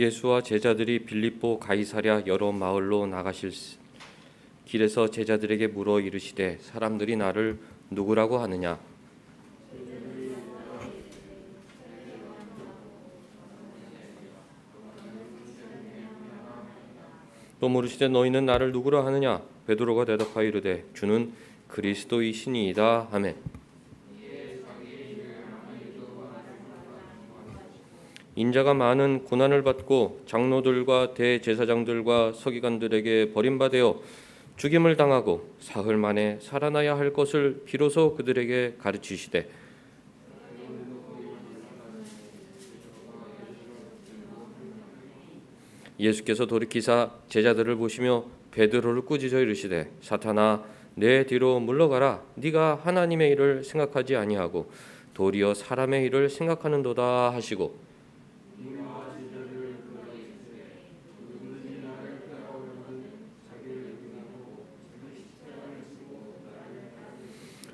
예수와 제자들이 빌립보 가이사랴 여러 마을로 나가실 길에서 제자들에게 물어 이르시되 사람들이 나를 누구라고 하느냐? 또 물으시되 너희는 나를 누구라 하느냐? 베드로가 대답하여 이르되 주는 그리스도이시니이다 하매 인자가 많은 고난을 받고 장로들과 대제사장들과 서기관들에게 버림받아 죽임을 당하고 사흘 만에 살아나야 할 것을 비로소 그들에게 가르치시되 예수께서 돌이키사 제자들을 보시며 베드로를 꾸짖어 이르시되 사탄아 내 뒤로 물러가라. 네가 하나님의 일을 생각하지 아니하고 도리어 사람의 일을 생각하는도다 하시고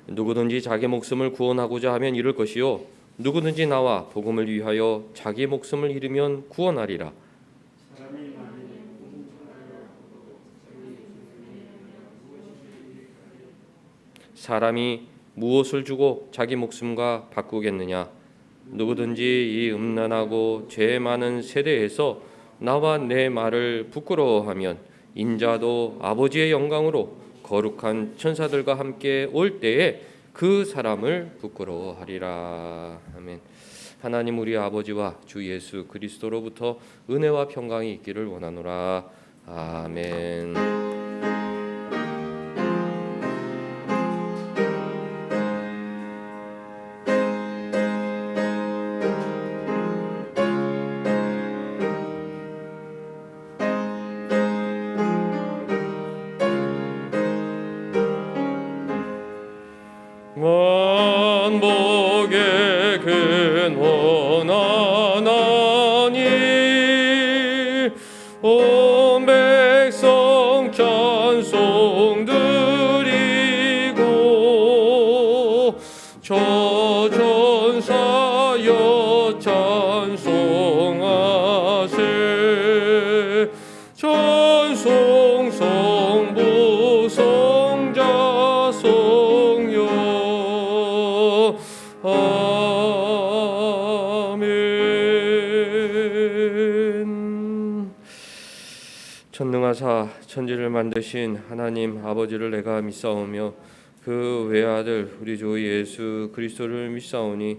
누구든지 자기 목숨을 구원하고자 하면 잃을 것이요 누구든지 나와 복음을 위하여 자기 목숨을 잃으면 구원하리라. 사람이 무엇을 주고 자기 목숨과 바꾸겠느냐? 누구든지 이 음란하고 죄 많은 세대에서 나와 내 말을 부끄러워하면 인자도 아버지의 영광으로 거룩한 천사들과 함께 올 때에 그 사람을 부끄러워하리라. 아멘. 하나님 우리 아버지와 주 예수 그리스도로부터 은혜와 평강이 있기를 원하노라. 아멘. 만복의 근원 하나님 온 백성 찬송 드리고 저 천사여 찬송하세 찬송 성부 성자 성령 아멘. 전능하사 천지를 만드신 하나님 아버지를 내가 믿사오며 그 외아들 우리 주 예수 그리스도를 믿사오니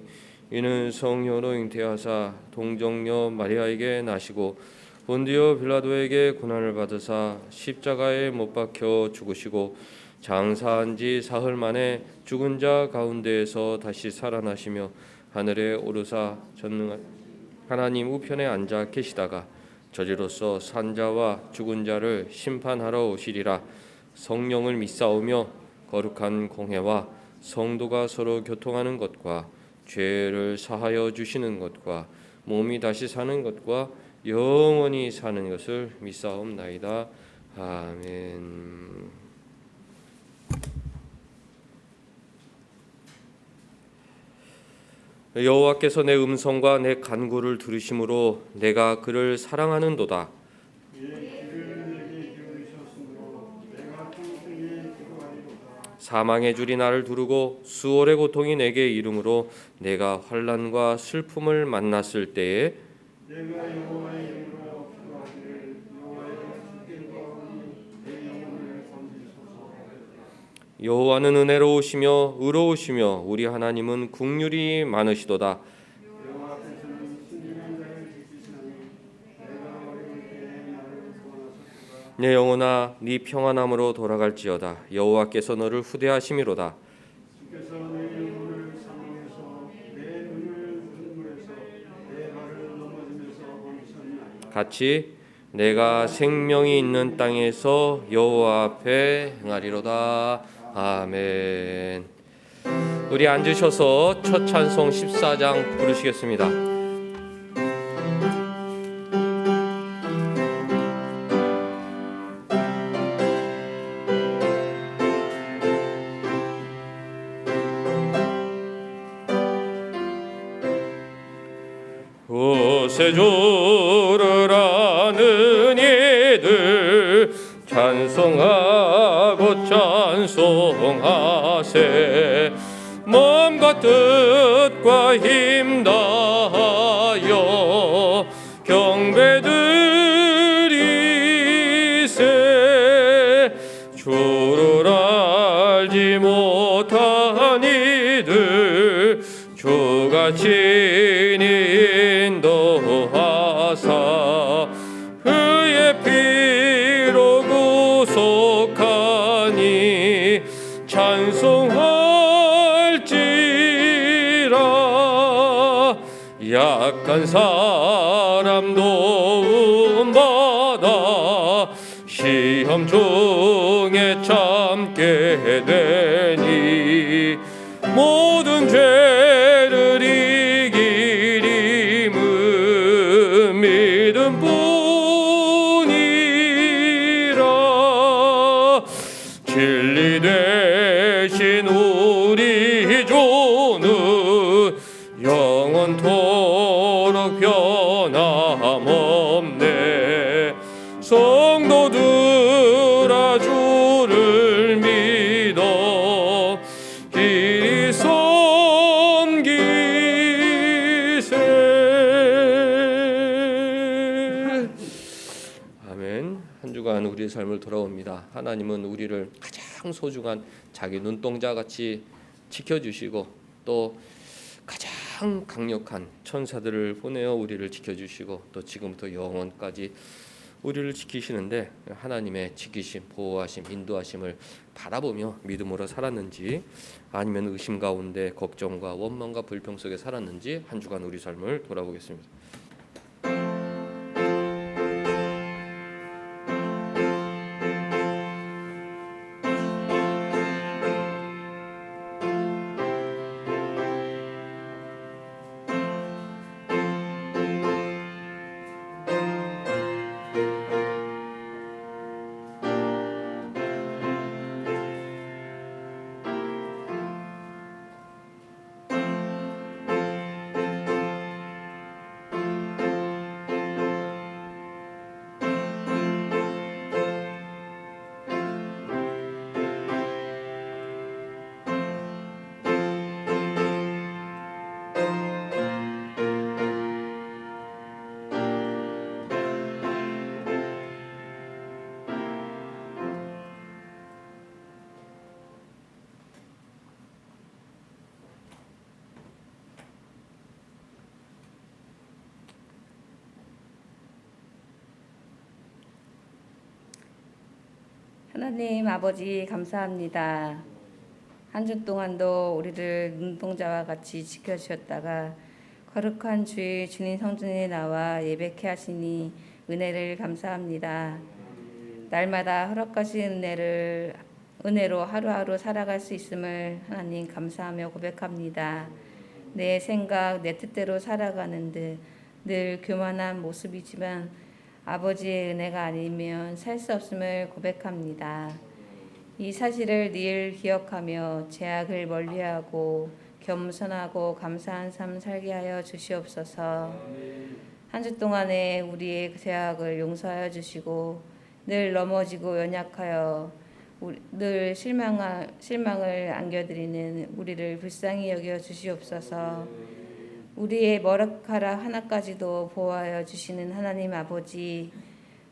이는 성령으로 잉태하사 동정녀 마리아에게 나시고 본디오 빌라도에게 고난을 받으사 십자가에 못 박혀 죽으시고 장사한 지 사흘 만에 죽은 자 가운데에서 다시 살아나시며 하늘에 오르사 전능한 하나님 우편에 앉아 계시다가 저리로서 산자와 죽은 자를 심판하러 오시리라. 성령을 믿사오며 거룩한 공회와 성도가 서로 교통하는 것과 죄를 사하여 주시는 것과 몸이 다시 사는 것과 영원히 사는 것을 믿사옵나이다. 아멘. 여호와께서 내 음성과 내 간구를 들으심으로 내가 그를 사랑하는도다. 사망의 줄이 나를 두르고 수월의 고통이 내게 이름으로 내가 환난과 슬픔을 만났을 때에 여호와는 은혜로우시며 의로우시며 우리 하나님은 긍휼이 많으시도다. 내 영혼아 네 평안함으로 돌아갈지어다. 여호와께서 너를 후대하심이로다. 같이 내가 생명이 있는 땅에서 여호와 앞에 행하리로다. 아멘. 우리 앉으셔서 첫 찬송 14장 부르시겠습니다. 구세주를 찬양하고 찬송하세. 몸과 뜻과 힘 다하여 경배드리세. 주를 알지 못한 이들 주가 친히 인도하사 그의 피로 구속하니 찬송할지라. 약한 사람 도움받아 시험 중에 참게 되니 모든 죄를 이기림은 믿음뿐이라. 진리 되신 우리 주는 영원토록 변함없네. 성도들아 주를 믿어 길이 섬기세. 아멘. 한 주간 우리의 삶을 돌아옵니다. 하나님은 우리를 가장 소중한 자기 눈동자같이 지켜주시고 또 가장 강력한 천사들을 보내어 우리를 지켜주시고 또 지금부터 영원까지 우리를 지키시는데 하나님의 지키심, 보호하심, 인도하심을 바라보며 믿음으로 살았는지 아니면 의심 가운데 걱정과 원망과 불평 속에 살았는지 한 주간 우리 삶을 돌아보겠습니다. 하나님 아버지 감사합니다. 한 주 동안도 우리를 눈동자와 같이 지켜주셨다가 거룩한 주의 주님 성전에 나와 예배케 하시니 은혜를 감사합니다. 날마다 허락하신 은혜로 하루하루 살아갈 수 있음을 하나님 감사하며 고백합니다. 내 생각, 내 뜻대로 살아가는 듯 늘 교만한 모습이지만 아버지의 은혜가 아니면 살 수 없음을 고백합니다. 이 사실을 늘 기억하며 죄악을 멀리하고 겸손하고 감사한 삶 살게 하여 주시옵소서. 한 주 동안에 우리의 죄악을 용서하여 주시고 늘 넘어지고 연약하여 늘 실망을 안겨드리는 우리를 불쌍히 여겨 주시옵소서. 우리의 머리카락 하나까지도 보호하여 주시는 하나님 아버지,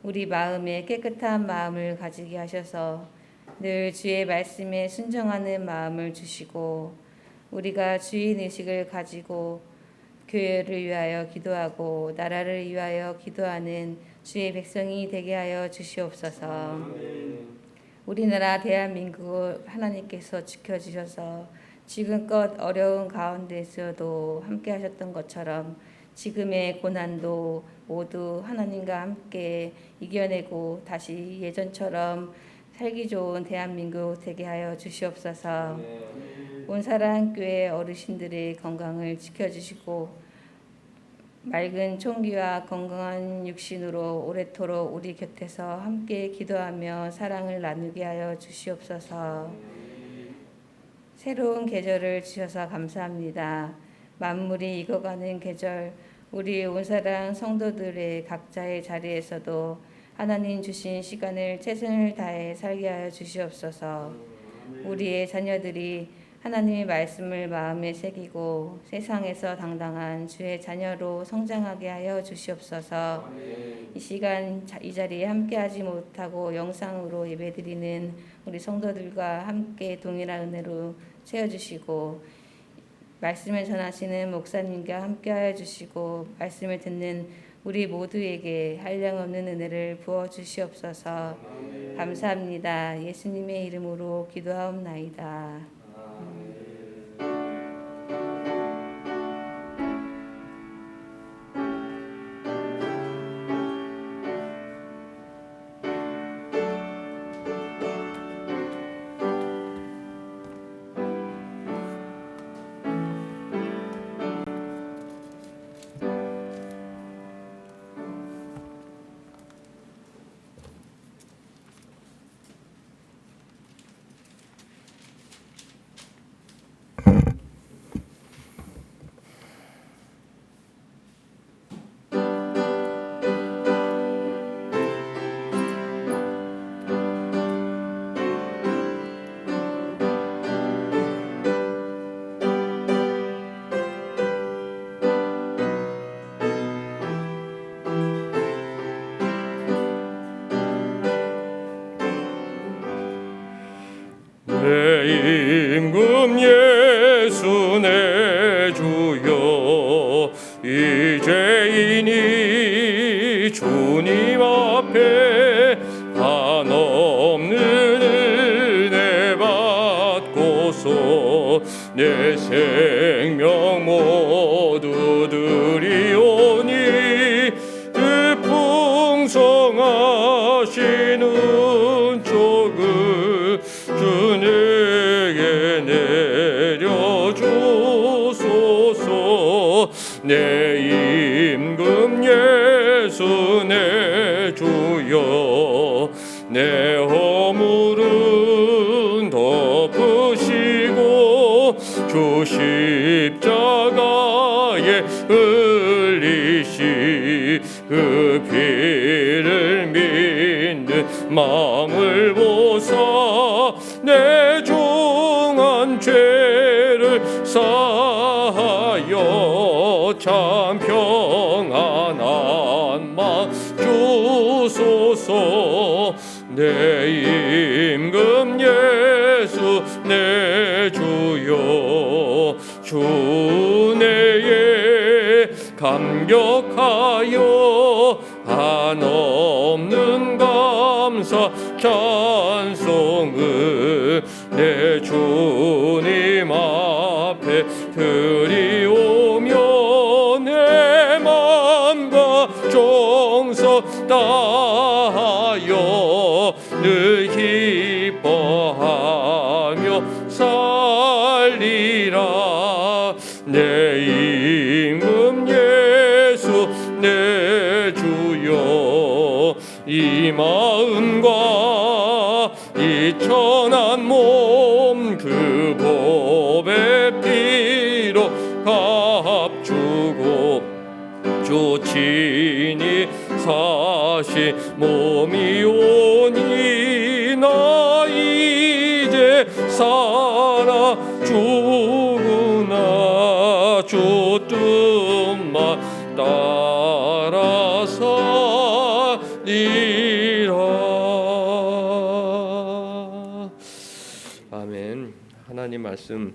우리 마음에 깨끗한 마음을 가지게 하셔서 늘 주의 말씀에 순종하는 마음을 주시고 우리가 주인의식을 가지고 교회를 위하여 기도하고 나라를 위하여 기도하는 주의 백성이 되게 하여 주시옵소서. 우리나라 대한민국을 하나님께서 지켜주셔서 지금껏 어려운 가운데서도 함께 하셨던 것처럼 지금의 고난도 모두 하나님과 함께 이겨내고 다시 예전처럼 살기 좋은 대한민국 되게 하여 주시옵소서. 온사랑교회 어르신들의 건강을 지켜주시고 맑은 총기와 건강한 육신으로 오래도록 우리 곁에서 함께 기도하며 사랑을 나누게 하여 주시옵소서. 새로운 계절을 주셔서 감사합니다. 만물이 익어가는 계절, 우리 온사랑 성도들의 각자의 자리에서도 하나님 주신 시간을 최선을 다해 살게 하여 주시옵소서. 우리의 자녀들이 하나님의 말씀을 마음에 새기고 세상에서 당당한 주의 자녀로 성장하게 하여 주시옵소서. 이 시간 이 자리에 함께하지 못하고 영상으로 예배드리는 우리 성도들과 함께 동일한 은혜로 채워주시고 말씀을 전하시는 목사님과 함께하여 주시고 말씀을 듣는 우리 모두에게 한량없는 은혜를 부어 주시옵소서. 감사합니다. 예수님의 이름으로 기도하옵나이다. 내 임금 예수 내 주여 이제이니 주님 앞에 한없는 은혜 받고서 내 생명 모두 드리오니 그 풍성하신 은총을 주 내게 내려주소서. 내 임금 예수 내 주여 내 허물은 덮으시고 주 십자가에 흘리시 그 피를 믿는 마음을 보사 내 중한 죄를 사하여 참 평안한 마 주소서. 내 임금 예수 내 주여 주 내에 감격하여 한없는 감사 찬송을 내 주님 앞에 드리오며 내 맘과 정성 다하여 늘 기뻐하며 살리라. 내 임금 예수 내 주여 이 마음과 이 천한 몸 그 법의 피로 값주고 주 친히 사신 몸이오니 나 이제 살아 죽으나 주 뜻만 따라 살리라. 아멘. 하나님 말씀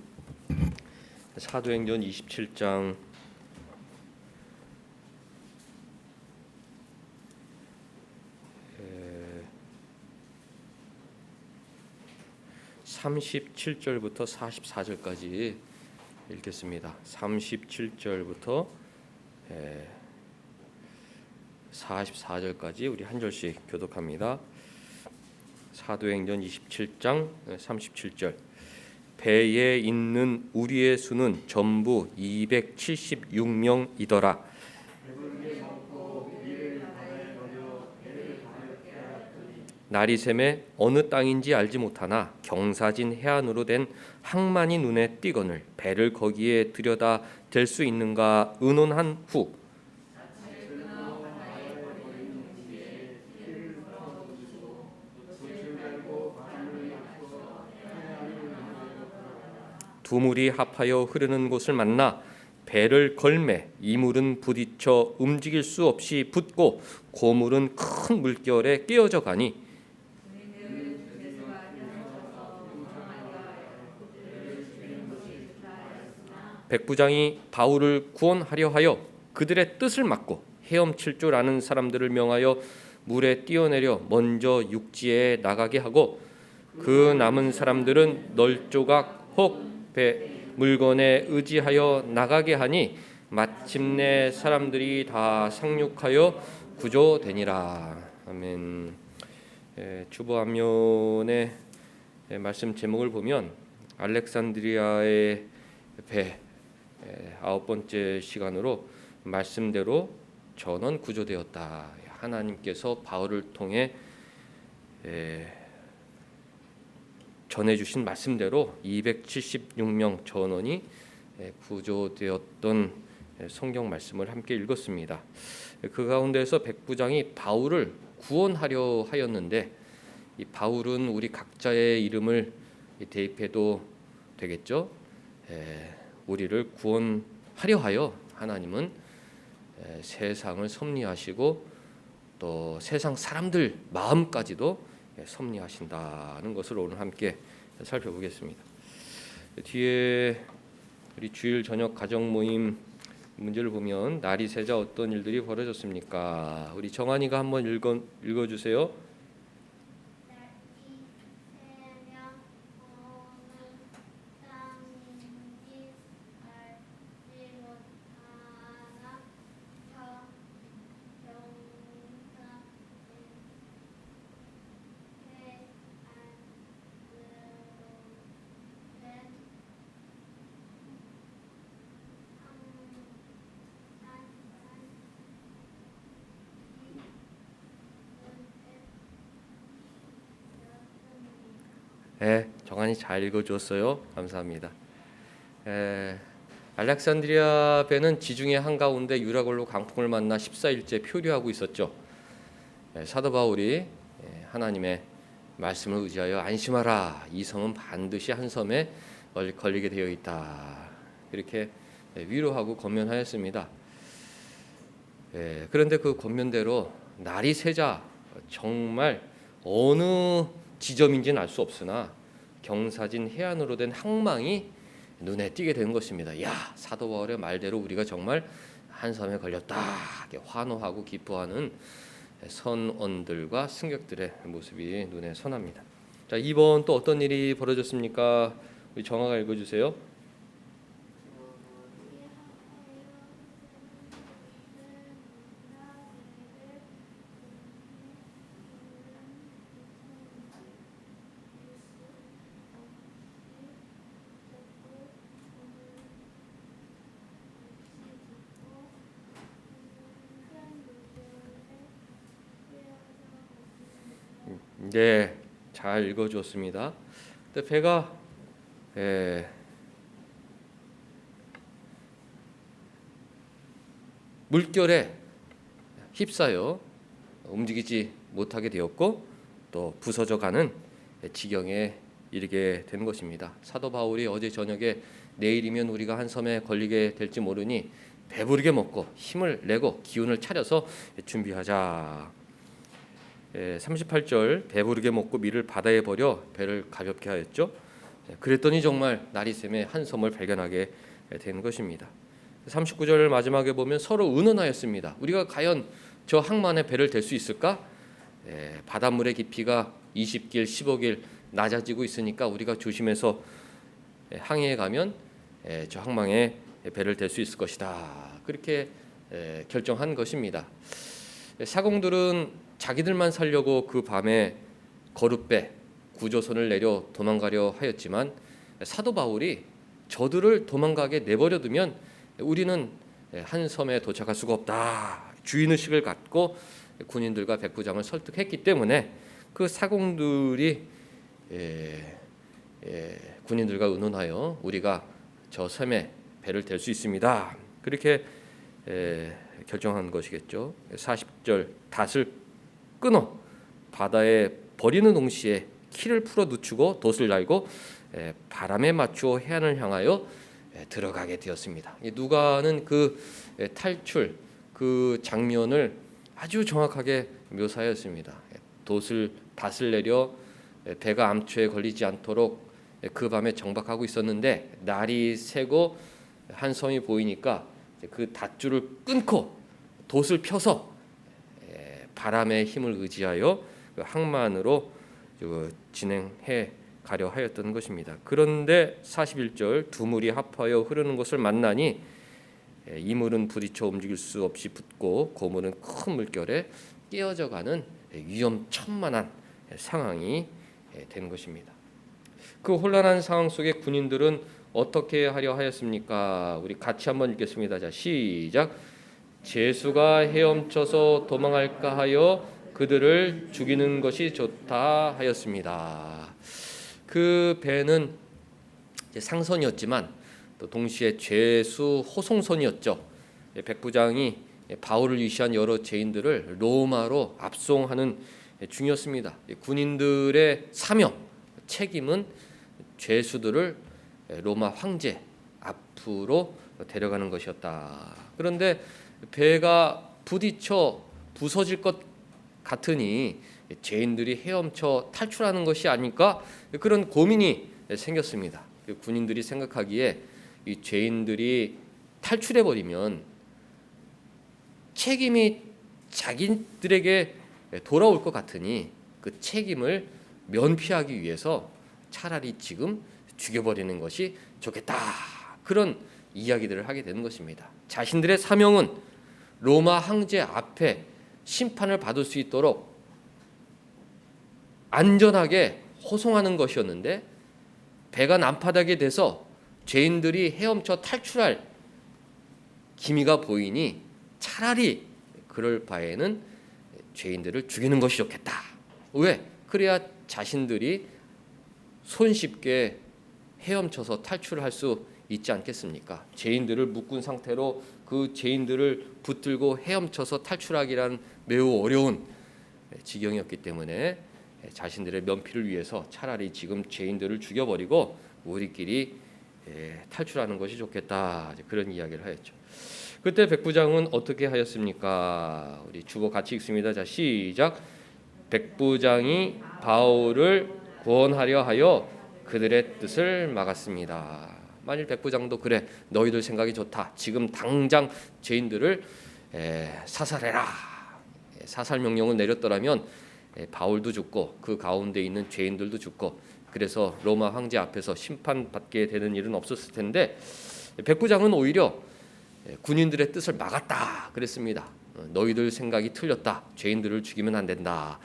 사도행전 27장 37절부터 44절까지 읽겠습니다. 37절부터 44절까지 우리 한 절씩 교독합니다. 사도행전 27장 37절. 배에 있는 우리의 수는 전부 276명이더라. 날이 새매 어느 땅인지 알지 못하나 경사진 해안으로 된 항만이 눈에 띄거늘 배를 거기에 들여다 댈 수 있는가 의논한 후 두 물이 합하여 흐르는 곳을 만나 배를 걸매 이 물은 부딪혀 움직일 수 없이 붙고 고물은 큰 물결에 깨어져 가니 백부장이 바울을 구원하려 하여 그들의 뜻을 막고 헤엄칠 줄 아는 사람들을 명하여 물에 뛰어내려 먼저 육지에 나가게 하고 그 남은 사람들은 널조각 혹 배 물건에 의지하여 나가게 하니 마침내 사람들이 다 상륙하여 구조되니라. 아멘. 주보 앞면의 말씀 제목을 보면 알렉산드리아의 배 9번째 시간으로 말씀대로 전원 구조되었다. 하나님께서 바울을 통해 전해주신 말씀대로 276명 전원이 구조되었던 성경 말씀을 함께 읽었습니다. 그 가운데서 백부장이 바울을 구원하려 하였는데 이 바울은 우리 각자의 이름을 대입해도 되겠죠. 우리를 구원하려 하여 하나님은 세상을 섭리하시고 또 세상 사람들 마음까지도 섭리하신다는 것을 오늘 함께 살펴보겠습니다. 뒤에 우리 주일 저녁 가정 모임 문제를 보면 날이 새자 어떤 일들이 벌어졌습니까? 우리 정한이가 한번 읽어주세요. 정한이 잘 읽어주었어요. 감사합니다. 알렉산드리아 배는 지중해 한가운데 유라굴로 강풍을 만나 14일째 표류하고 있었죠. 사도 바울이 하나님의 말씀을 의지하여 안심하라. 이 섬은 반드시 한 섬에 걸리게 되어 있다. 이렇게 위로하고 권면하였습니다. 그런데 그 권면대로 날이 새자 정말 어느 지점인지는 알 수 없으나 경사진 해안으로 된 항망이 눈에 띄게 된 것입니다. 야, 사도 바울의 말대로 우리가 정말 한 섬에 걸렸다. 환호하고 기뻐하는 선원들과 승객들의 모습이 눈에 선합니다. 자, 이번 또 어떤 일이 벌어졌습니까? 우리 정아가 읽어주세요. 네, 잘 읽어주었습니다. 근데 배가 물결에 휩싸여 움직이지 못하게 되었고 또 부서져가는 지경에 이르게 된 것입니다. 사도 바울이 어제 저녁에 내일이면 우리가 한 섬에 걸리게 될지 모르니 배부르게 먹고 힘을 내고 기운을 차려서 준비하자. 38절 배부르게 먹고 밀을 바다에 버려 배를 가볍게 하였죠. 그랬더니 정말 날이 샘에 한 섬을 발견하게 된 것입니다. 39절 마지막에 보면 서로 의논하였습니다. 우리가 과연 저 항만에 배를 댈 수 있을까? 바닷물의 깊이가 20길 15길 낮아지고 있으니까 우리가 조심해서 항해에 가면 저 항망에 배를 댈 수 있을 것이다. 그렇게 결정한 것입니다. 사공들은 자기들만 살려고 그 밤에 거룻배 구조선을 내려 도망가려 하였지만 사도 바울이 저들을 도망가게 내버려두면 우리는 한 섬에 도착할 수가 없다. 주인의식을 갖고 군인들과 백부장을 설득했기 때문에 그 사공들이 군인들과 의논하여 우리가 저 섬에 배를 댈 수 있습니다. 그렇게 결정한 것이겠죠. 40절 닷을 끊어 바다에 버리는 동시에 키를 풀어 늦추고 돛을 달고 바람에 맞추어 해안을 향하여 들어가게 되었습니다. 누가는 그 탈출 그 장면을 아주 정확하게 묘사하였습니다. 닷을 내려 배가 암초에 걸리지 않도록 그 밤에 정박하고 있었는데 날이 새고 한 섬이 보이니까 그 닷줄을 끊고 돛을 펴서 바람의 힘을 의지하여 그 항만으로 진행해 가려 하였던 것입니다. 그런데 41절 두물이 합하여 흐르는 것을 만나니 이물은 부딪혀 움직일 수 없이 붙고 고물은 큰 물결에 깨어져 가는 위험천만한 상황이 된 것입니다. 그 혼란한 상황 속에 군인들은 어떻게 하려 하였습니까? 우리 같이 한번 읽겠습니다. 자, 시작. 제수가 헤엄쳐서 도망할까 하여 그들을 죽이는 것이 좋다 하였습니다. 그 배는 상선이었지만 또 동시에 죄수 호송선이었죠. 백부장이 바울을 위시한 여러 죄인들을 로마로 압송하는 중이었습니다. 군인들의 사명, 책임은 죄수들을 로마 황제 앞으로 데려가는 것이었다. 그런데 배가 부딪혀 부서질 것 같으니 죄인들이 헤엄쳐 탈출하는 것이 아닐까 그런 고민이 생겼습니다. 군인들이 생각하기에 이 죄인들이 탈출해 버리면 책임이 자기들에게 돌아올 것 같으니 그 책임을 면피하기 위해서 차라리 지금 죽여버리는 것이 좋겠다. 그런 이야기들을 하게 되는 것입니다. 자신들의 사명은 로마 황제 앞에 심판을 받을 수 있도록 안전하게 호송하는 것이었는데 배가 난파되게 돼서 죄인들이 헤엄쳐 탈출할 기미가 보이니 차라리 그럴 바에는 죄인들을 죽이는 것이 좋겠다. 왜? 그래야 자신들이 손쉽게 헤엄쳐서 탈출할 수 있지 않겠습니까? 죄인들을 묶은 상태로 그 죄인들을 붙들고 헤엄쳐서 탈출하기란 매우 어려운 지경이었기 때문에 자신들의 면피를 위해서 차라리 지금 죄인들을 죽여버리고 우리끼리 탈출하는 것이 좋겠다. 그런 이야기를 하였죠. 그때 백부장은 어떻게 하였습니까? 우리 주보 같이 읽습니다. 자, 시작. 백부장이 바울을 구원하려 하여 그들의 뜻을 막았습니다. 만일 백부장도 그래 너희들 생각이 좋다. 지금 당장 죄인들을 사살해라. 사살 명령을 내렸더라면 바울도 죽고 그 가운데 있는 죄인들도 죽고 그래서 로마 황제 앞에서 심판받게 되는 일은 없었을 텐데 백부장은 오히려 군인들의 뜻을 막았다 그랬습니다. 너희들 생각이 틀렸다. 죄인들을 죽이면 안 된다.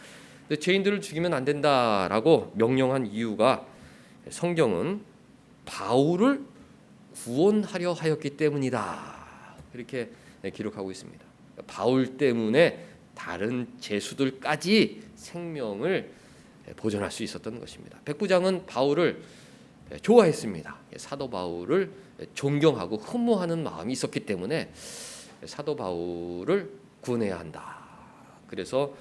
근데 죄인들을 죽이면 안 된다라고 명령한 이유가 성경은 바울을 구원하려 하였기 때문이다. 이렇게 기록하고 있습니다. 바울 때문에 다른 죄수들까지 생명을 보존할 수 있었던 것입니다. 백부장은 바울을 좋아했습니다. 사도 바울을 존경하고 흠모하는 마음이 있었기 때문에 사도 바울을 구원해야 한다. 그래서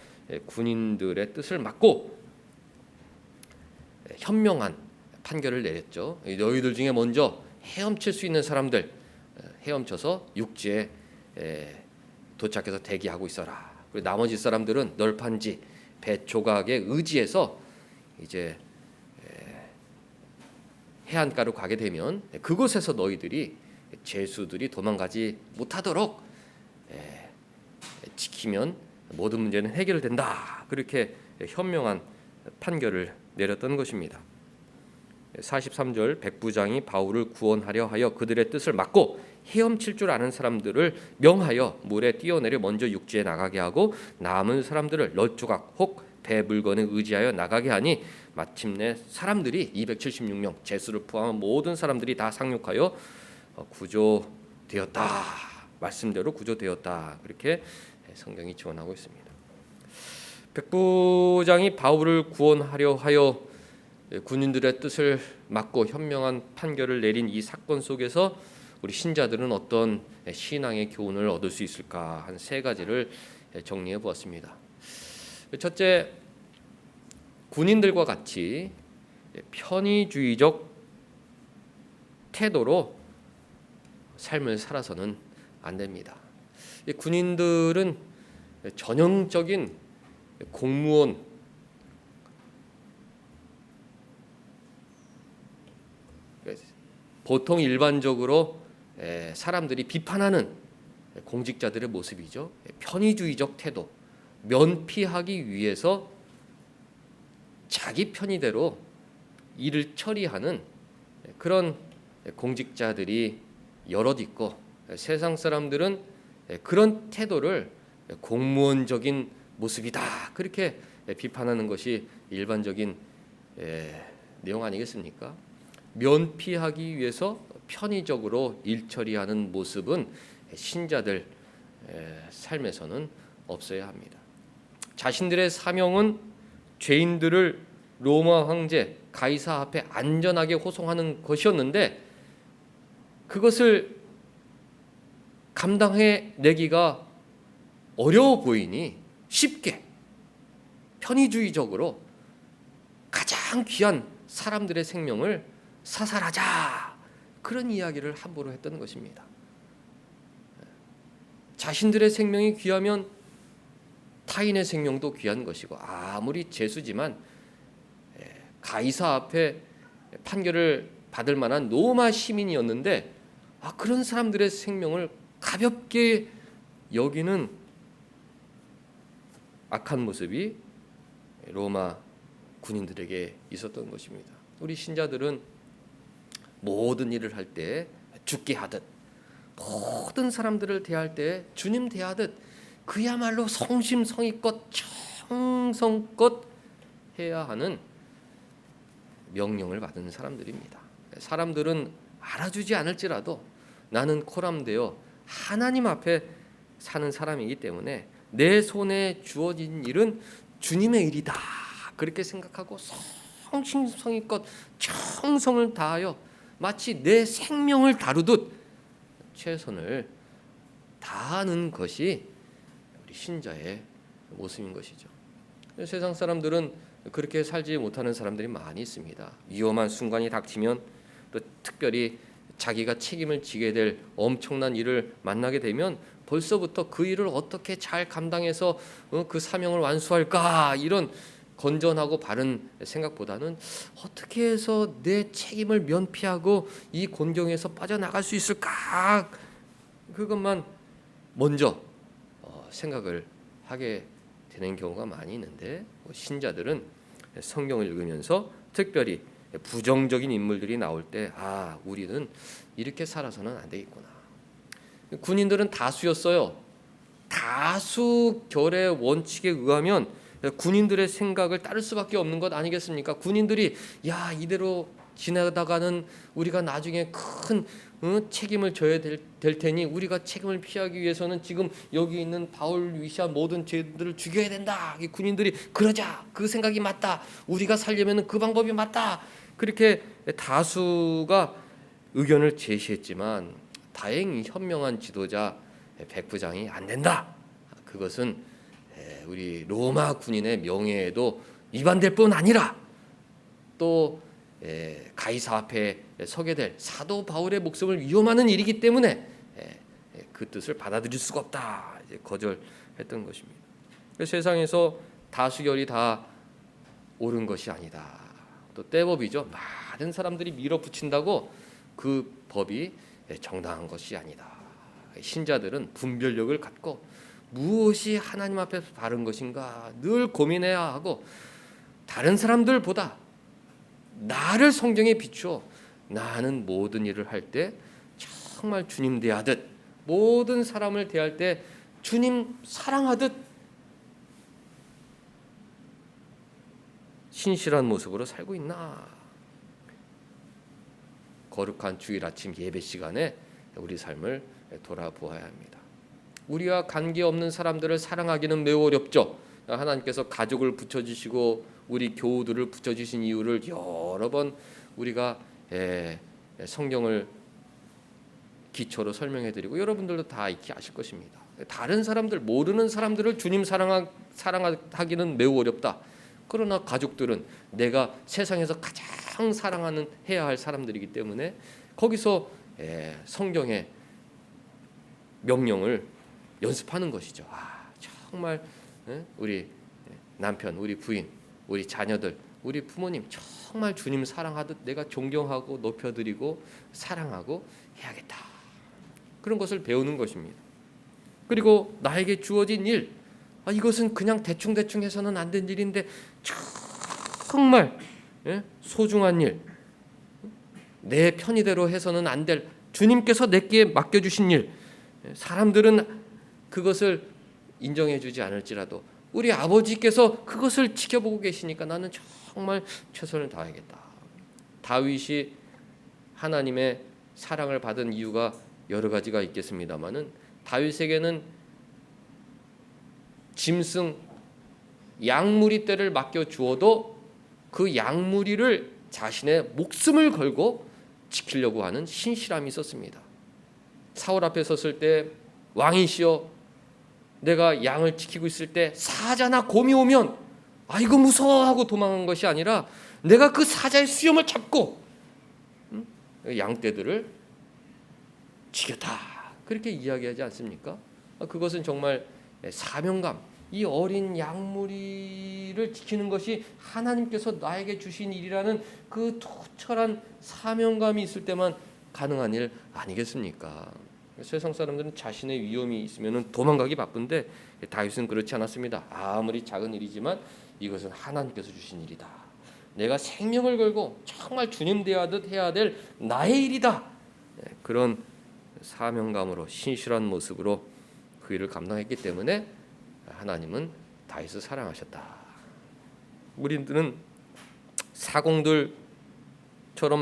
군인들의 뜻을 막고 현명한 판결을 내렸죠. 너희들 중에 먼저 헤엄칠 수 있는 사람들 헤엄쳐서 육지에 도착해서 대기하고 있어라. 그리고 나머지 사람들은 널판지 배 조각에 의지해서 이제 해안가로 가게 되면 그곳에서 너희들이 죄수들이 도망가지 못하도록 지키면 모든 문제는 해결된다. 그렇게 현명한 판결을 내렸던 것입니다. 43절 백부장이 바울을 구원하려 하여 그들의 뜻을 막고 헤엄칠 줄 아는 사람들을 명하여 물에 뛰어내려 먼저 육지에 나가게 하고 남은 사람들을 널조각 혹 배 물건에 의지하여 나가게 하니 마침내 사람들이 276명 죄수를 포함한 모든 사람들이 다 상륙하여 구조되었다. 말씀대로 구조되었다. 그렇게 성경이 지원하고 있습니다. 백부장이 바울을 구원하려 하여 군인들의 뜻을 막고 현명한 판결을 내린 이 사건 속에서 우리 신자들은 어떤 신앙의 교훈을 얻을 수 있을까 한 세 가지를 정리해 보았습니다. 첫째, 군인들과 같이 편의주의적 태도로 삶을 살아서는 안 됩니다. 이 군인들은 전형적인 공무원, 보통 일반적으로 사람들이 비판하는 공직자들의 모습이죠. 편의주의적 태도, 면피하기 위해서 자기 편의대로 일을 처리하는 그런 공직자들이 여럿 있고, 세상 사람들은 그런 태도를 공무원적인 모습이다, 그렇게 비판하는 것이 일반적인 내용 아니겠습니까? 면피하기 위해서 편의적으로 일 처리하는 모습은 신자들 삶에서는 없어야 합니다. 자신들의 사명은 죄인들을 로마 황제 가이사 앞에 안전하게 호송하는 것이었는데, 그것을 감당해 내기가 어려워 보이니 쉽게 편의주의적으로 가장 귀한 사람들의 생명을 사살하자, 그런 이야기를 함부로 했던 것입니다. 자신들의 생명이 귀하면 타인의 생명도 귀한 것이고, 아무리 죄수지만 가이사 앞에 판결을 받을 만한 로마 시민이었는데 그런 사람들의 생명을 가볍게 여기는 악한 모습이 로마 군인들에게 있었던 것입니다. 우리 신자들은 모든 일을 할 때 죽게 하듯, 모든 사람들을 대할 때 주님 대하듯 그야말로 성심성의껏 정성껏 해야 하는 명령을 받은 사람들입니다. 사람들은 알아주지 않을지라도 나는 코람되어 하나님 앞에 사는 사람이기 때문에 내 손에 주어진 일은 주님의 일이다, 그렇게 생각하고 성심성의껏 정성을 다하여 마치 내 생명을 다루듯 최선을 다하는 것이 우리 신자의 모습인 것이죠. 세상 사람들은 그렇게 살지 못하는 사람들이 많이 있습니다. 위험한 순간이 닥치면, 또 특별히 자기가 책임을 지게 될 엄청난 일을 만나게 되면 벌써부터 그 일을 어떻게 잘 감당해서 그 사명을 완수할까, 이런 건전하고 바른 생각보다는 어떻게 해서 내 책임을 면피하고 이 곤경에서 빠져나갈 수 있을까, 그것만 먼저 생각을 하게 되는 경우가 많이 있는데, 신자들은 성경을 읽으면서 특별히 부정적인 인물들이 나올 때 우리는 이렇게 살아서는 안 되겠구나. 군인들은 다수였어요. 다수 결의 원칙에 의하면 군인들의 생각을 따를 수밖에 없는 것 아니겠습니까? 군인들이 이대로 지나다가는 우리가 나중에 큰 책임을 져야 될 테니 우리가 책임을 피하기 위해서는 지금 여기 있는 바울 위시한 모든 죄들을 죽여야 된다. 이 군인들이 그러자, 그 생각이 맞다, 우리가 살려면 그 방법이 맞다, 그렇게 다수가 의견을 제시했지만 다행히 현명한 지도자 백부장이 안 된다, 그것은 우리 로마 군인의 명예에도 위반될 뿐 아니라 또 가이사 앞에 서게 될 사도 바울의 목숨을 위험하는 일이기 때문에 그 뜻을 받아들일 수가 없다, 거절했던 것입니다. 세상에서 다수결이 다 옳은 것이 아니다. 또 때법이죠. 많은 사람들이 밀어붙인다고 그 법이 정당한 것이 아니다. 신자들은 분별력을 갖고 무엇이 하나님 앞에서 바른 것인가 늘 고민해야 하고, 다른 사람들보다 나를 성경에 비추어 나는 모든 일을 할 때 정말 주님 대하듯, 모든 사람을 대할 때 주님 사랑하듯 신실한 모습으로 살고 있나. 거룩한 주일 아침 예배 시간에 우리 삶을 돌아보아야 합니다. 우리와 관계없는 사람들을 사랑하기는 매우 어렵죠. 하나님께서 가족을 붙여주시고 우리 교우들을 붙여주신 이유를 여러 번 우리가 성경을 기초로 설명해드리고 여러분들도 다 익히 아실 것입니다. 다른 사람들, 모르는 사람들을 주님 사랑하기는 매우 어렵다. 그러나 가족들은 내가 세상에서 가장 해야 할 사람들이기 때문에 거기서 성경의 명령을 연습하는 것이죠. 정말 우리 남편, 우리 부인, 우리 자녀들, 우리 부모님 정말 주님 사랑하듯 내가 존경하고 높여드리고 사랑하고 해야겠다. 그런 것을 배우는 것입니다. 그리고 나에게 주어진 일, 이것은 그냥 대충 해서는 안 된 일인데 정말 소중한 일, 내 편의대로 해서는 안 될 주님께서 내게 맡겨주신 일, 사람들은 그것을 인정해주지 않을지라도 우리 아버지께서 그것을 지켜보고 계시니까 나는 정말 최선을 다하겠다. 다윗이 하나님의 사랑을 받은 이유가 여러 가지가 있겠습니다마는 다윗에게는 짐승 양무리떼를 맡겨 주어도 그 양무리를 자신의 목숨을 걸고 지키려고 하는 신실함이 있었습니다. 사울 앞에 섰을 때 왕이시여 내가 양을 지키고 있을 때 사자나 곰이 오면 아이고 무서워하고 도망한 것이 아니라 내가 그 사자의 수염을 잡고 양떼들을 지켰다. 그렇게 이야기하지 않습니까? 그것은 정말 사명감, 이 어린 양무리를 지키는 것이 하나님께서 나에게 주신 일이라는 그 투철한 사명감이 있을 때만 가능한 일 아니겠습니까? 세상 사람들은 자신의 위험이 있으면 도망가기 바쁜데 다윗은 그렇지 않았습니다. 아무리 작은 일이지만 이것은 하나님께서 주신 일이다. 내가 생명을 걸고 정말 주님 대하듯 해야 될 나의 일이다. 그런 사명감으로 신실한 모습으로 그 일을 감당했기 때문에 하나님은 다윗을 사랑하셨다. 우리들은 사공들처럼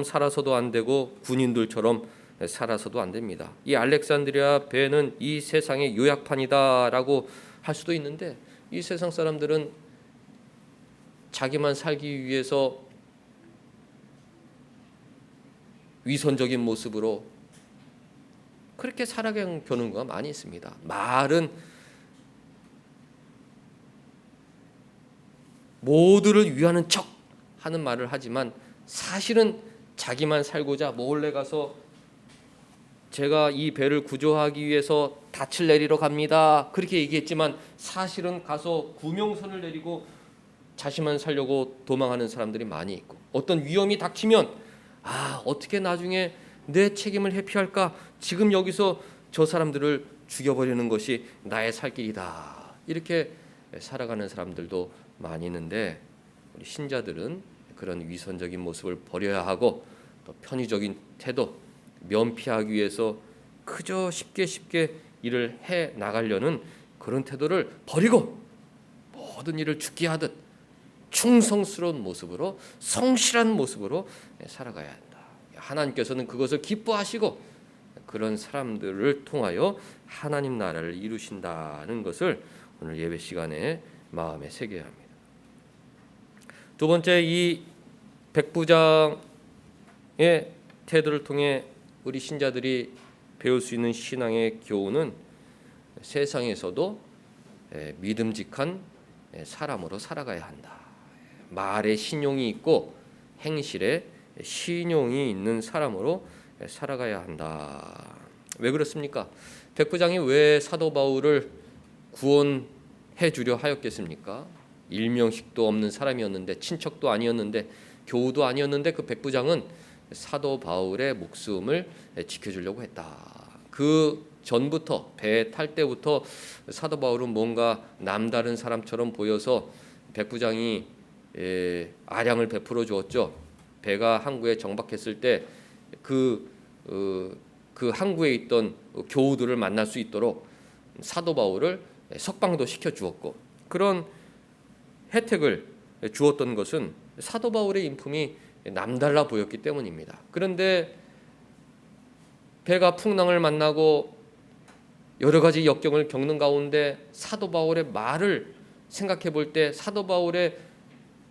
살아서도 안 되고 군인들처럼 살아서도 안 됩니다. 이 알렉산드리아 배는 이 세상의 요약판이다라고 할 수도 있는데 이 세상 사람들은 자기만 살기 위해서 위선적인 모습으로 그렇게 살아가는 경우가 많이 있습니다. 말은 모두를 위하는 척 하는 말을 하지만 사실은 자기만 살고자 몰래 가서 제가 이 배를 구조하기 위해서 닻을 내리러 갑니다. 그렇게 얘기했지만 사실은 가서 구명선을 내리고 자신만 살려고 도망하는 사람들이 많이 있고 어떤 위험이 닥치면 어떻게 나중에 내 책임을 회피할까? 지금 여기서 저 사람들을 죽여버리는 것이 나의 살 길이다. 이렇게 살아가는 사람들도 많이 있는데 우리 신자들은 그런 위선적인 모습을 버려야 하고 또 편의적인 태도, 면피하기 위해서 그저 쉽게 일을 해 나가려는 그런 태도를 버리고 모든 일을 죽게 하듯 충성스러운 모습으로 성실한 모습으로 살아가야 한다. 하나님께서는 그것을 기뻐하시고 그런 사람들을 통하여 하나님 나라를 이루신다는 것을 오늘 예배 시간에 마음에 새겨야 합니다. 두 번째, 이 백부장의 태도를 통해 우리 신자들이 배울 수 있는 신앙의 교훈은 세상에서도 믿음직한 사람으로 살아가야 한다. 말에 신용이 있고 행실에 신용이 있는 사람으로 살아가야 한다. 왜 그렇습니까? 백부장이 왜 사도 바울을 구원해 주려 하였겠습니까? 일명식도 없는 사람이었는데, 친척도 아니었는데, 교우도 아니었는데 그 백부장은 사도 바울의 목숨을 지켜주려고 했다. 그 전부터 배 탈 때부터 사도 바울은 뭔가 남다른 사람처럼 보여서 백부장이 아량을 베풀어 주었죠. 배가 항구에 정박했을 때 그 항구에 있던 교우들을 만날 수 있도록 사도 바울을 석방도 시켜 주었고, 그런 혜택을 주었던 것은 사도 바울의 인품이 남달라 보였기 때문입니다. 그런데 배가 풍랑을 만나고 여러 가지 역경을 겪는 가운데 사도 바울의 말을 생각해 볼 때, 사도 바울의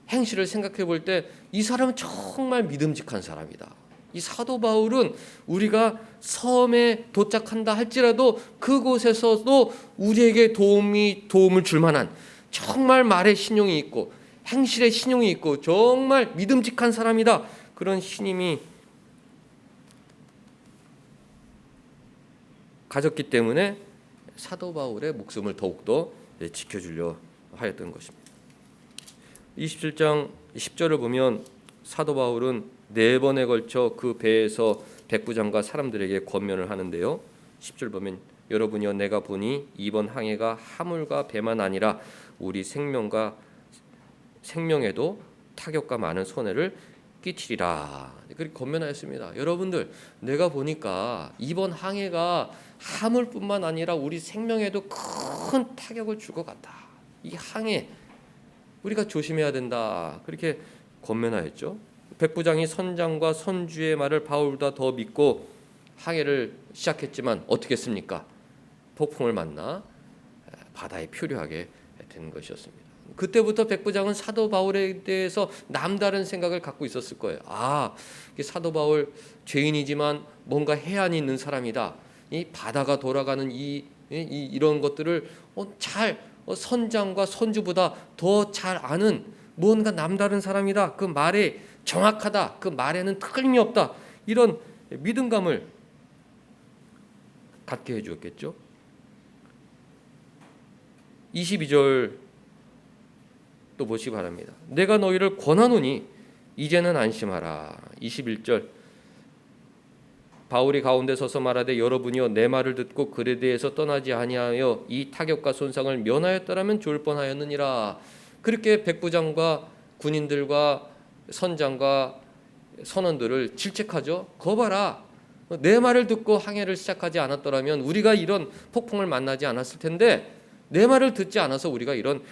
행실을 생각해 볼 때 이 사람은 정말 믿음직한 사람이다. 이 사도 바울은 우리가 섬에 도착한다 할지라도 그곳에서도 우리에게 도움을 줄 만한 정말 말에 신용이 있고 행실에 신용이 있고 정말 믿음직한 사람이다. 그런 신임이 가졌기 때문에 사도 바울의 목숨을 더욱더 지켜주려 하였던 것입니다. 27장 10절을 보면 사도 바울은 4번에 걸쳐 그 배에서 백부장과 사람들에게 권면을 하는데요. 10절 보면 여러분이여 내가 보니 이번 항해가 하물과 배만 아니라 우리 생명에도 타격과 많은 손해를 끼치리라. 그렇게 권면하였습니다. 여러분들 내가 보니까 이번 항해가 하물뿐만 아니라 우리 생명에도 큰 타격을 줄 것 같다. 이 항해 우리가 조심해야 된다. 그렇게 권면하였죠. 백부장이 선장과 선주의 말을 바울보다 더 믿고 항해를 시작했지만 어떻게 했습니까? 폭풍을 만나 바다에 표류하게 된 것이었습니다. 그때부터 백부장은 사도 바울에 대해서 남다른 생각을 갖고 있었을 거예요. 사도 바울 죄인이지만 뭔가 해안이 있는 사람이다. 이 바다가 돌아가는 이런 것들을 잘 선장과 선주보다 더 잘 아는 뭔가 남다른 사람이다. 그 말에 정확하다. 그 말에는 틀림이 없다. 이런 믿음감을 갖게 해주었겠죠. 22절 또 보시기 바랍니다. 내가 너희를 권하노니 이제는 안심하라. 21절 바울이 가운데 서서 말하되 여러분이여 내 말을 듣고 그에 대해서 떠나지 아니하여 이 타격과 손상을 면하였더라면 좋을 뻔하였느니라. 그렇게 백부장과 군인들과 선장과 선원들을 질책하죠. 거 봐라. 내 말을 듣고 항해를 시작하지 않았더라면 우리가 이런 폭풍을 만나지 않았을 텐데 내 말을 듣지 않아서 우리가 이런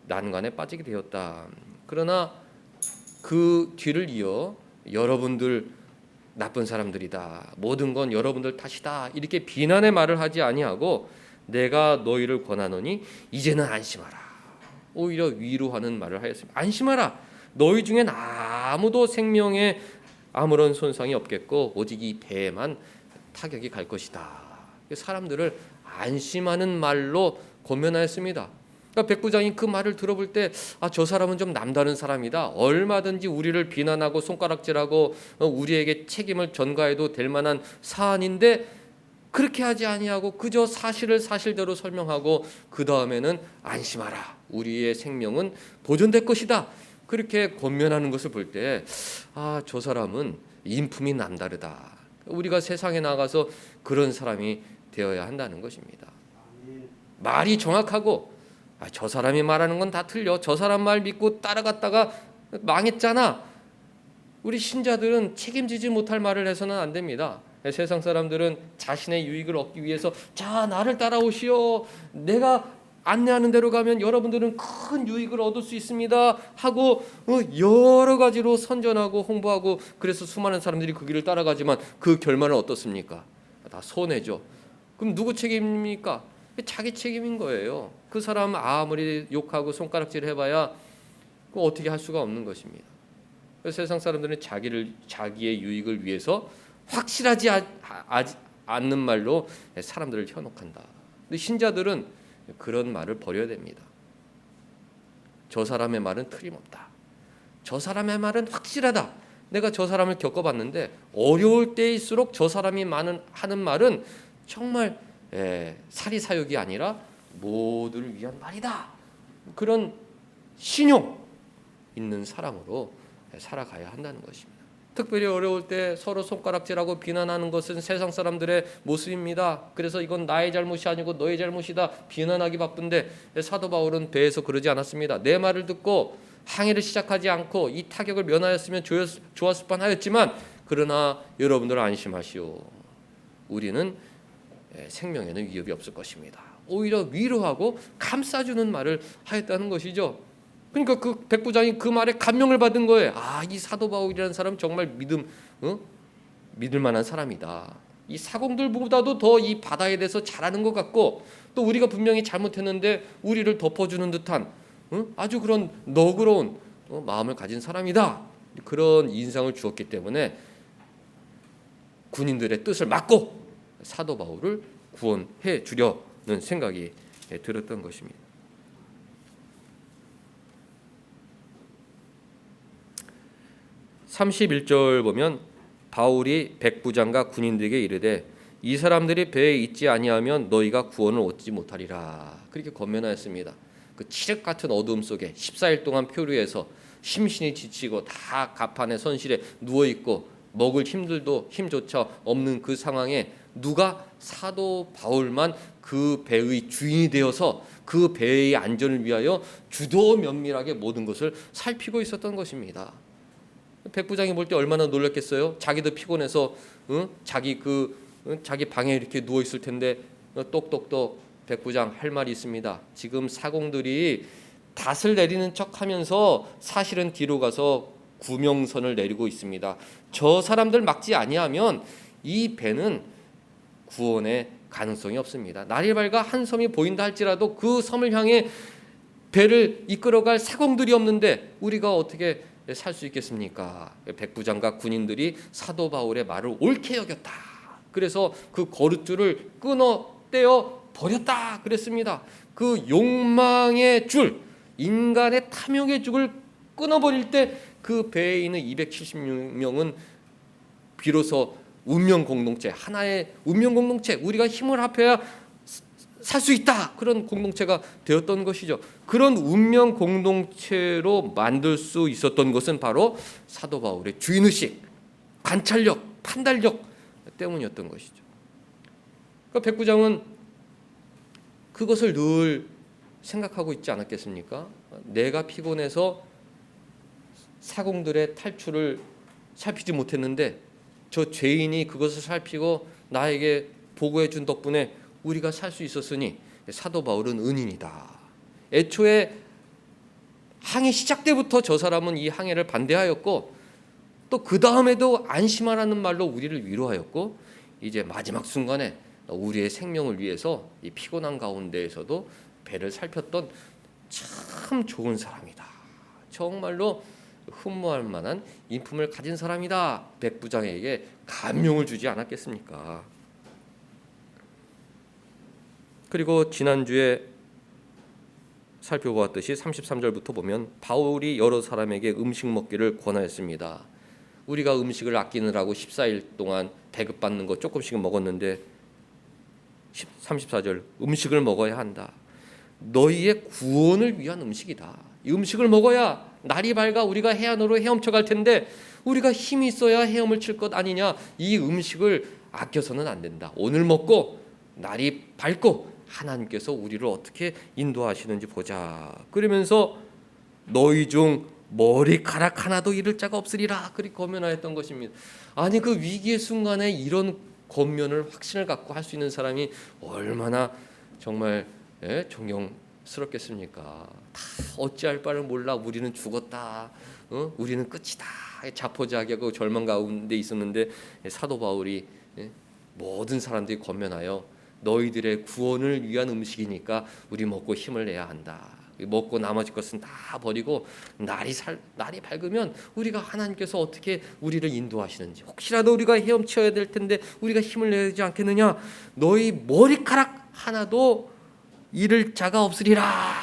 난관에 빠지게 되었다. 그러나 그 뒤를 이어 여러분들 나쁜 사람들이다. 모든 건 여러분들 탓이다. 이렇게 비난의 말을 하지 아니하고 내가 너희를 권하노니 이제는 안심하라. 오히려 위로하는 말을 하였습니다. 안심하라. 너희 중엔 아무도 생명에 아무런 손상이 없겠고 오직 이 배에만 타격이 갈 것이다. 사람들을 안심하는 말로 권면하였습니다. 그러니까 백부장이 그 말을 들어볼 때 저 사람은 좀 남다른 사람이다. 얼마든지 우리를 비난하고 손가락질하고 우리에게 책임을 전가해도 될 만한 사안인데 그렇게 하지 아니하고 그저 사실을 사실대로 설명하고 그 다음에는 안심하라. 우리의 생명은 보존될 것이다. 그렇게 권면하는 것을 볼 때 저 사람은 인품이 남다르다. 우리가 세상에 나가서 그런 사람이 되어야 한다는 것입니다. 말이 정확하고 저 사람이 말하는 건 다 틀려. 저 사람 말 믿고 따라갔다가 망했잖아. 우리 신자들은 책임지지 못할 말을 해서는 안 됩니다. 세상 사람들은 자신의 유익을 얻기 위해서 자 나를 따라오시오. 내가 안내하는 대로 가면 여러분들은 큰 유익을 얻을 수 있습니다 하고 여러 가지로 선전하고 홍보하고 그래서 수많은 사람들이 그 길을 따라가지만 그 결말은 어떻습니까? 다 손해죠. 그럼 누구 책임입니까? 자기 책임인 거예요. 그 사람 아무리 욕하고 손가락질 해봐야 그거 어떻게 할 수가 없는 것입니다. 세상 사람들은 자기의 유익을 위해서 확실하지 않는 말로 사람들을 현혹한다. 근데 신자들은 그런 말을 버려야 됩니다. 저 사람의 말은 틀림없다. 저 사람의 말은 확실하다. 내가 저 사람을 겪어봤는데 어려울 때일수록 저 사람이 하는 말은 정말 사리사욕이 아니라 모두를 위한 말이다. 그런 신용 있는 사람으로 살아가야 한다는 것입니다. 특별히 어려울 때 서로 손가락질하고 비난하는 것은 세상 사람들의 모습입니다. 그래서 이건 나의 잘못이 아니고 너의 잘못이다 비난하기 바쁜데 사도 바울은 배에서 그러지 않았습니다. 내 말을 듣고 항해를 시작하지 않고 이 타격을 면하였으면 좋았을 뻔하였지만 그러나 여러분들 안심하시오. 우리는 생명에는 위협이 없을 것입니다. 오히려 위로하고 감싸주는 말을 하였다는 것이죠. 그러니까 그 백부장이 그 말에 감명을 받은 거예요. 이 사도 바울이라는 사람 정말 믿을 만한 사람이다. 이 사공들보다도 더 이 바다에 대해서 잘 아는 것 같고 또 우리가 분명히 잘못했는데 우리를 덮어주는 듯한 아주 그런 너그러운 마음을 가진 사람이다. 그런 인상을 주었기 때문에 군인들의 뜻을 막고 사도 바울을 구원해 주려는 생각이 들었던 것입니다. 31절 보면 바울이 백부장과 군인들에게 이르되 이 사람들이 배에 있지 아니하면 너희가 구원을 얻지 못하리라. 그렇게 권면하였습니다. 그 칠흑 같은 어둠 속에 14일 동안 표류해서 심신이 지치고 다 가판에 선실에 누워 있고 먹을 힘조차 없는 그 상황에 누가 사도 바울만 그 배의 주인이 되어서 그 배의 안전을 위하여 주도 면밀하게 모든 것을 살피고 있었던 것입니다. 백부장이 볼 때 얼마나 놀랐겠어요? 자기도 피곤해서 자기 방에 이렇게 누워 있을 텐데 똑똑똑 백부장 할 말이 있습니다. 지금 사공들이 닷을 내리는 척하면서 사실은 뒤로 가서 구명선을 내리고 있습니다. 저 사람들 막지 아니하면 이 배는 구원의 가능성이 없습니다. 날이 밝아 한 섬이 보인다 할지라도 그 섬을 향해 배를 이끌어갈 사공들이 없는데 우리가 어떻게 살 수 있겠습니까? 백부장과 군인들이 사도 바울의 말을 옳게 여겼다. 그래서 그 거룻줄을 끊어 떼어 버렸다 그랬습니다. 그 욕망의 줄, 인간의 탐욕의 줄을 끊어버릴 때 그 배에 있는 276명은 비로소 운명 공동체, 하나의 운명 공동체, 우리가 힘을 합해야 살 수 있다, 그런 공동체가 되었던 것이죠. 그런 운명 공동체로 만들 수 있었던 것은 바로 사도 바울의 주인의식, 관찰력, 판단력 때문이었던 것이죠. 그러니까 백부장은 그것을 늘 생각하고 있지 않았겠습니까? 내가 피곤해서 사공들의 탈출을 살피지 못했는데 저 죄인이 그것을 살피고 나에게 보고해 준 덕분에 우리가 살 수 있었으니 사도 바울은 은인이다. 애초에 항해 시작 때부터 저 사람은 이 항해를 반대하였고 또 그 다음에도 안심하라는 말로 우리를 위로하였고 이제 마지막 순간에 우리의 생명을 위해서 이 피곤한 가운데에서도 배를 살폈던 참 좋은 사람이다. 정말로 흠모할 만한 인품을 가진 사람이다. 백부장에게 감명을 주지 않았겠습니까? 그리고 지난주에 살펴보았듯이 33절부터 보면 바울이 여러 사람에게 음식 먹기를 권하였습니다. 우리가 음식을 아끼느라고 14일 동안 배급받는 거 조금씩 먹었는데 34절 음식을 먹어야 한다. 너희의 구원을 위한 음식이다. 이 음식을 먹어야 날이 밝아 우리가 해안으로 헤엄쳐 갈 텐데 우리가 힘이 있어야 헤엄을 칠 것 아니냐. 이 음식을 아껴서는 안 된다. 오늘 먹고 날이 밝고 하나님께서 우리를 어떻게 인도하시는지 보자. 그러면서 너희 중 머리카락 하나도 잃을 자가 없으리라 그렇게 권면하였던 것입니다. 아니 그 위기의 순간에 이런 권면을 확신을 갖고 할 수 있는 사람이 얼마나 정말 존경스럽겠습니까? 다 어찌할 바를 몰라 우리는 죽었다. 우리는 끝이다. 자포자기하고 절망 가운데 있었는데 사도 바울이 모든 사람들이 권면하여 너희들의 구원을 위한 음식이니까 우리 먹고 힘을 내야 한다. 먹고 나머지 것은 다 버리고 날이 밝으면 우리가 하나님께서 어떻게 우리를 인도하시는지 혹시라도 우리가 헤엄쳐야 될 텐데 우리가 힘을 내지 않겠느냐. 너희 머리카락 하나도 잃을 자가 없으리라.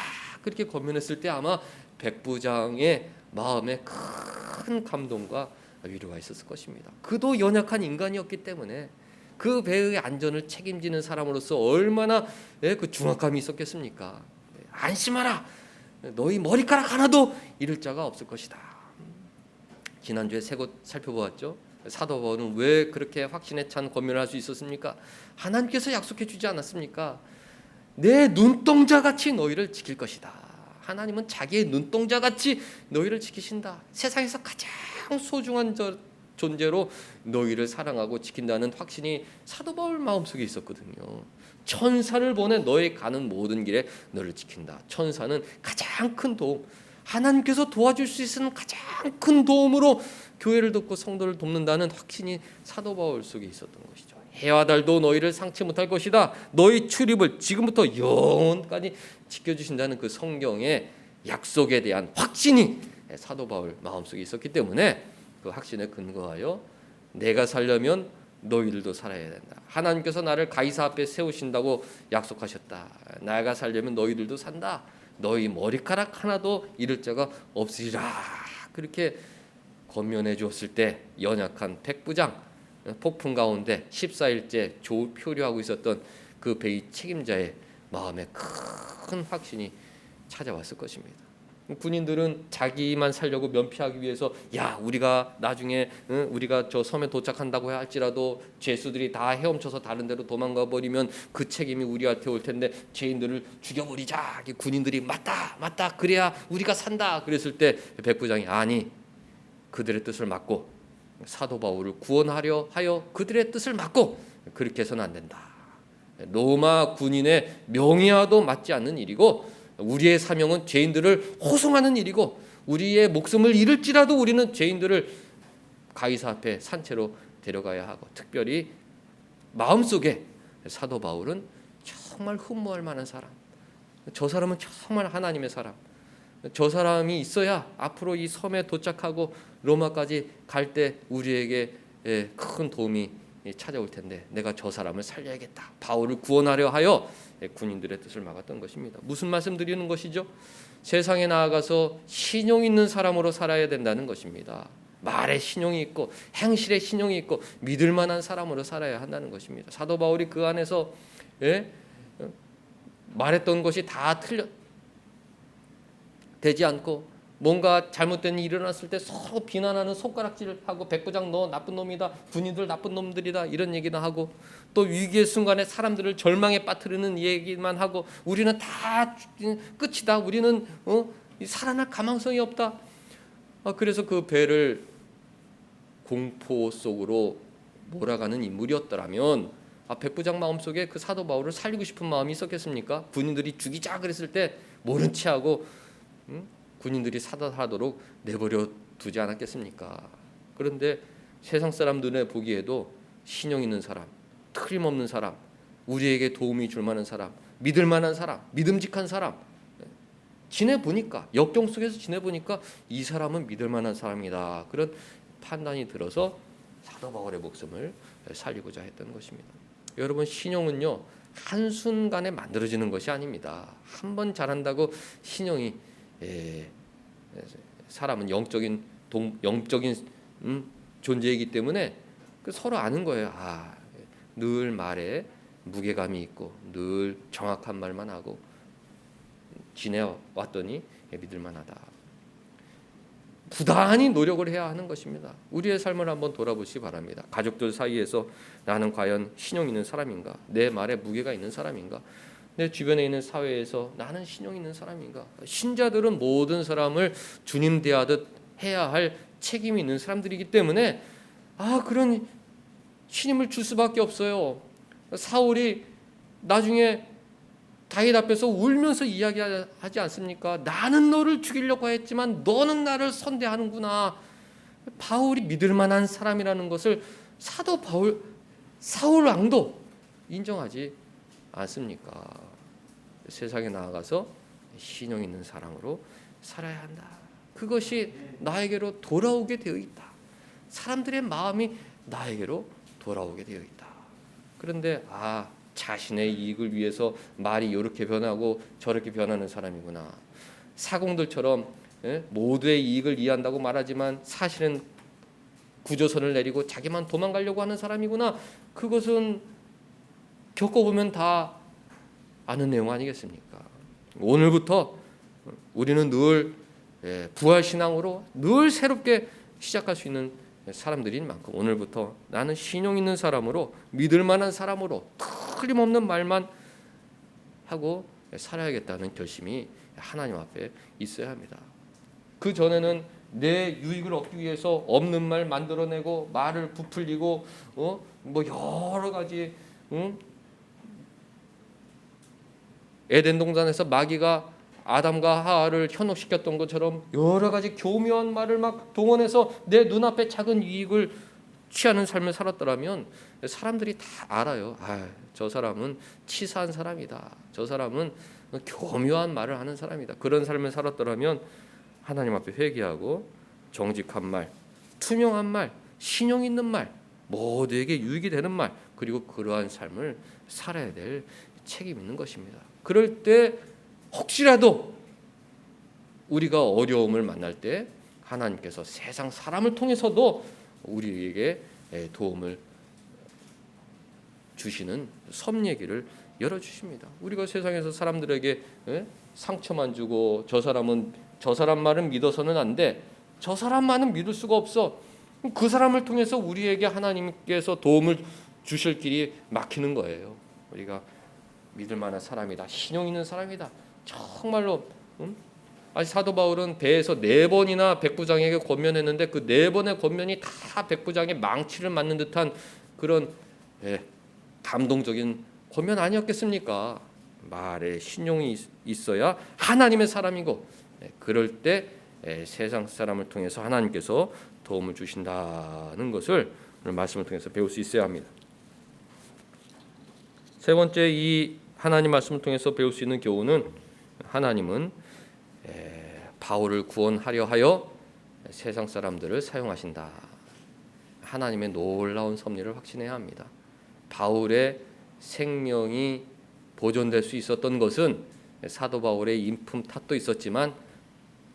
그렇게 권면했을 때 아마 백부장의 마음에 큰 감동과 위로가 있었을 것입니다. 그도 연약한 인간이었기 때문에 그 배의 안전을 책임지는 사람으로서 얼마나 그 중압감이 있었겠습니까? 안심하라. 너희 머리카락 하나도 잃을 자가 없을 것이다. 지난주에 세 곳 살펴보았죠. 사도 바울은 왜 그렇게 확신에 찬 권면을 할 수 있었습니까? 하나님께서 약속해 주지 않았습니까? 내 눈동자같이 너희를 지킬 것이다. 하나님은 자기의 눈동자같이 너희를 지키신다. 세상에서 가장 소중한 존재로 너희를 사랑하고 지킨다는 확신이 사도 바울 마음속에 있었거든요. 천사를 보내 너희 가는 모든 길에 너를 지킨다. 천사는 가장 큰 도움, 하나님께서 도와줄 수 있는 가장 큰 도움으로 교회를 돕고 성도를 돕는다는 확신이 사도 바울 속에 있었던 것이죠. 해와 달도 너희를 상치 못할 것이다. 너희 출입을 지금부터 영원까지 지켜주신다는 그 성경의 약속에 대한 확신이 사도 바울 마음속에 있었기 때문에 그 확신에 근거하여 내가 살려면 너희들도 살아야 된다. 하나님께서 나를 가이사 앞에 세우신다고 약속하셨다. 내가 살려면 너희들도 산다. 너희 머리카락 하나도 잃을 자가 없으리라. 그렇게 권면해 주었을 때 연약한 백부장, 폭풍 가운데 14일째 표류하고 있었던 그 배의 책임자의 마음에 큰 확신이 찾아왔을 것입니다. 군인들은 자기만 살려고 면피하기 위해서 우리가 나중에 우리가 저 섬에 도착한다고 할지라도 죄수들이 다 헤엄쳐서 다른 데로 도망가 버리면 그 책임이 우리한테 올 텐데 죄인들을 죽여버리자. 군인들이 맞다 그래야 우리가 산다 그랬을 때 백부장이 아니 그들의 뜻을 막고 사도 바울을 구원하려 하여 그들의 뜻을 막고 그렇게 해서는 안 된다. 로마 군인의 명예와도 맞지 않는 일이고 우리의 사명은 죄인들을 호송하는 일이고 우리의 목숨을 잃을지라도 우리는 죄인들을 가이사 앞에 산채로 데려가야 하고 특별히 마음속에 사도 바울은 정말 흠모할 만한 사람, 저 사람은 정말 하나님의 사람, 저 사람이 있어야 앞으로 이 섬에 도착하고 로마까지 갈 때 우리에게 큰 도움이 찾아올 텐데 내가 저 사람을 살려야겠다. 바울을 구원하려 하여 군인들의 뜻을 막았던 것입니다. 무슨 말씀 드리는 것이죠? 세상에 나아가서 신용 있는 사람으로 살아야 된다는 것입니다. 말에 신용이 있고 행실에 신용이 있고 믿을 만한 사람으로 살아야 한다는 것입니다. 사도 바울이 그 안에서 말했던 것이 다 되지 않고 뭔가 잘못된 일이 일어났을 때 서로 비난하는 손가락질을 하고 백부장 너 나쁜 놈이다, 군인들 나쁜 놈들이다 이런 얘기도 하고 또 위기의 순간에 사람들을 절망에 빠뜨리는 얘기만 하고 우리는 다 끝이다, 우리는 살아날 가망성이 없다. 그래서 그 배를 공포 속으로 몰아가는 인물이었더라면 백부장 마음속에 그 사도 바울을 살리고 싶은 마음이 있었겠습니까? 군인들이 죽이자 그랬을 때 모른 체하고 군인들이 사살하도록 내버려 두지 않았겠습니까? 그런데 세상 사람 눈에 보기에도 신용 있는 사람, 틀림없는 사람, 우리에게 도움이 줄 만한 사람, 믿을 만한 사람, 믿음직한 사람 지내보니까 역경 속에서 지내보니까 이 사람은 믿을 만한 사람이다. 그런 판단이 들어서 사도 바울의 목숨을 살리고자 했던 것입니다. 여러분 신용은요 한순간에 만들어지는 것이 아닙니다. 한번 잘한다고 신용이 사람은 영적인 존재이기 때문에 서로 아는 거예요. 늘 말에 무게감이 있고 늘 정확한 말만 하고 지내왔더니 믿을 만하다. 부단히 노력을 해야 하는 것입니다. 우리의 삶을 한번 돌아보시기 바랍니다. 가족들 사이에서 나는 과연 신용 있는 사람인가? 내 말에 무게가 있는 사람인가? 내 주변에 있는 사회에서 나는 신용 있는 사람인가? 신자들은 모든 사람을 주님 대하듯 해야 할 책임이 있는 사람들이기 때문에 그런 신임을 줄 수밖에 없어요. 사울이 나중에 다윗 앞에서 울면서 이야기하지 않습니까? 나는 너를 죽이려고 했지만 너는 나를 선대하는구나. 바울이 믿을 만한 사람이라는 것을 사도 사울 왕도 인정하지 않습니까? 세상에 나아가서 신용 있는 사람으로 살아야 한다. 그것이 나에게로 돌아오게 되어 있다. 사람들의 마음이 나에게로 돌아오게 되어 있다. 그런데 자신의 이익을 위해서 말이 이렇게 변하고 저렇게 변하는 사람이구나. 사공들처럼 모두의 이익을 이해한다고 말하지만 사실은 구조선을 내리고 자기만 도망가려고 하는 사람이구나. 그것은 겪어보면 다 아는 내용 아니겠습니까? 오늘부터 우리는 늘 부활신앙으로 늘 새롭게 시작할 수 있는 사람들인 만큼 오늘부터 나는 신용 있는 사람으로 믿을 만한 사람으로 틀림없는 말만 하고 살아야겠다는 결심이 하나님 앞에 있어야 합니다. 그 전에는 내 유익을 얻기 위해서 없는 말 만들어내고 말을 부풀리고 뭐 여러 가지 에덴 동산에서 마귀가 아담과 하와를 현혹시켰던 것처럼 여러 가지 교묘한 말을 막 동원해서 내 눈앞에 작은 이익을 취하는 삶을 살았더라면 사람들이 다 알아요. 저 사람은 치사한 사람이다. 저 사람은 교묘한 말을 하는 사람이다. 그런 삶을 살았더라면 하나님 앞에 회개하고 정직한 말, 투명한 말, 신용 있는 말, 모두에게 유익이 되는 말, 그리고 그러한 삶을 살아야 될 책임이 있는 것입니다. 그럴 때 혹시라도 우리가 어려움을 만날 때 하나님께서 세상 사람을 통해서도 우리에게 도움을 주시는 섭리의 열어주십니다. 우리가 세상에서 사람들에게 상처만 주고 저 사람 말은 믿어서는 안 돼. 저 사람만은 믿을 수가 없어. 그 사람을 통해서 우리에게 하나님께서 도움을 주실 길이 막히는 거예요. 우리가 믿을 만한 사람이다. 신용 있는 사람이다. 정말로 아직 사도 바울은 배에서 4번이나 백부장에게 권면했는데 그 4번의 권면이 다 백부장의 망치를 맞는 듯한 그런 감동적인 권면 아니었겠습니까? 말에 신용이 있어야 하나님의 사람이고 그럴 때 세상 사람을 통해서 하나님께서 도움을 주신다는 것을 오늘 말씀을 통해서 배울 수 있어야 합니다. 세 번째, 이 하나님 말씀을 통해서 배울 수 있는 교훈은 하나님은 바울을 구원하려 하여 세상 사람들을 사용하신다. 하나님의 놀라운 섭리를 확신해야 합니다. 바울의 생명이 보존될 수 있었던 것은 사도 바울의 인품 탓도 있었지만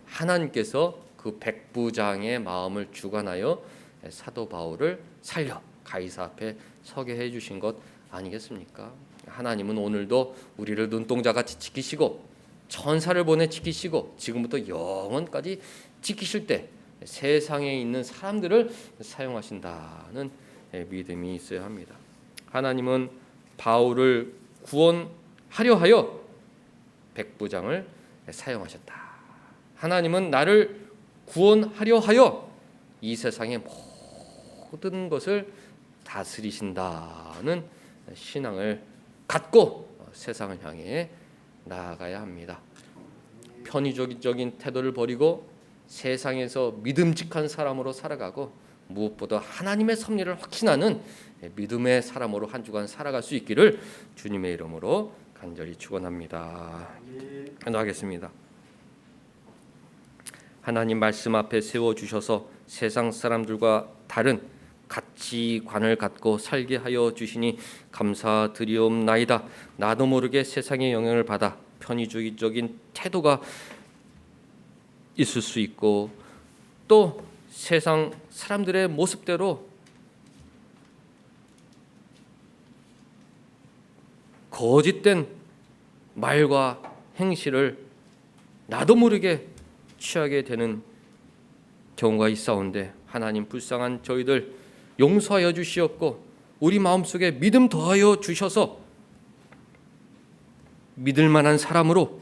하나님께서 그 백부장의 마음을 주관하여 사도 바울을 살려 가이사 앞에 서게 해주신 것 아니겠습니까? 하나님은 오늘도 우리를 눈동자같이 지키시고 천사를 보내 지키시고 지금부터 영원까지 지키실 때 세상에 있는 사람들을 사용하신다는 믿음이 있어야 합니다. 하나님은 바울을 구원하려 하여 백부장을 사용하셨다. 하나님은 나를 구원하려 하여 이 세상의 모든 것을 다스리신다는 신앙을 갖고 세상을 향해 나아가야 합니다. 편의적인 태도를 버리고 세상에서 믿음직한 사람으로 살아가고 무엇보다 하나님의 섭리를 확신하는 믿음의 사람으로 한 주간 살아갈 수 있기를 주님의 이름으로 간절히 축원합니다. 기도하겠습니다. 하나님 말씀 앞에 세워주셔서 세상 사람들과 다른 가치관을 갖고 살게 하여 주시니 감사드리옵나이다. 나도 모르게 세상의 영향을 받아 편의주의적인 태도가 있을 수 있고 또 세상 사람들의 모습대로 거짓된 말과 행실을 나도 모르게 취하게 되는 경우가 있사온데 하나님 불쌍한 저희들 용서하여 주시옵고 우리 마음속에 믿음 더하여 주셔서 믿을 만한 사람으로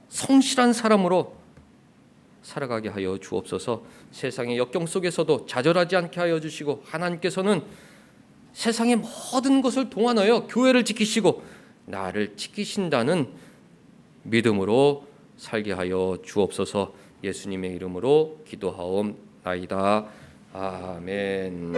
성실한 사람으로 살아가게 하여 주옵소서. 세상의 역경 속에서도 좌절하지 않게 하여 주시고 하나님께서는 세상의 모든 것을 동원하여 교회를 지키시고 나를 지키신다는 믿음으로 살게 하여 주옵소서. 예수님의 이름으로 기도하옵나이다. 아멘.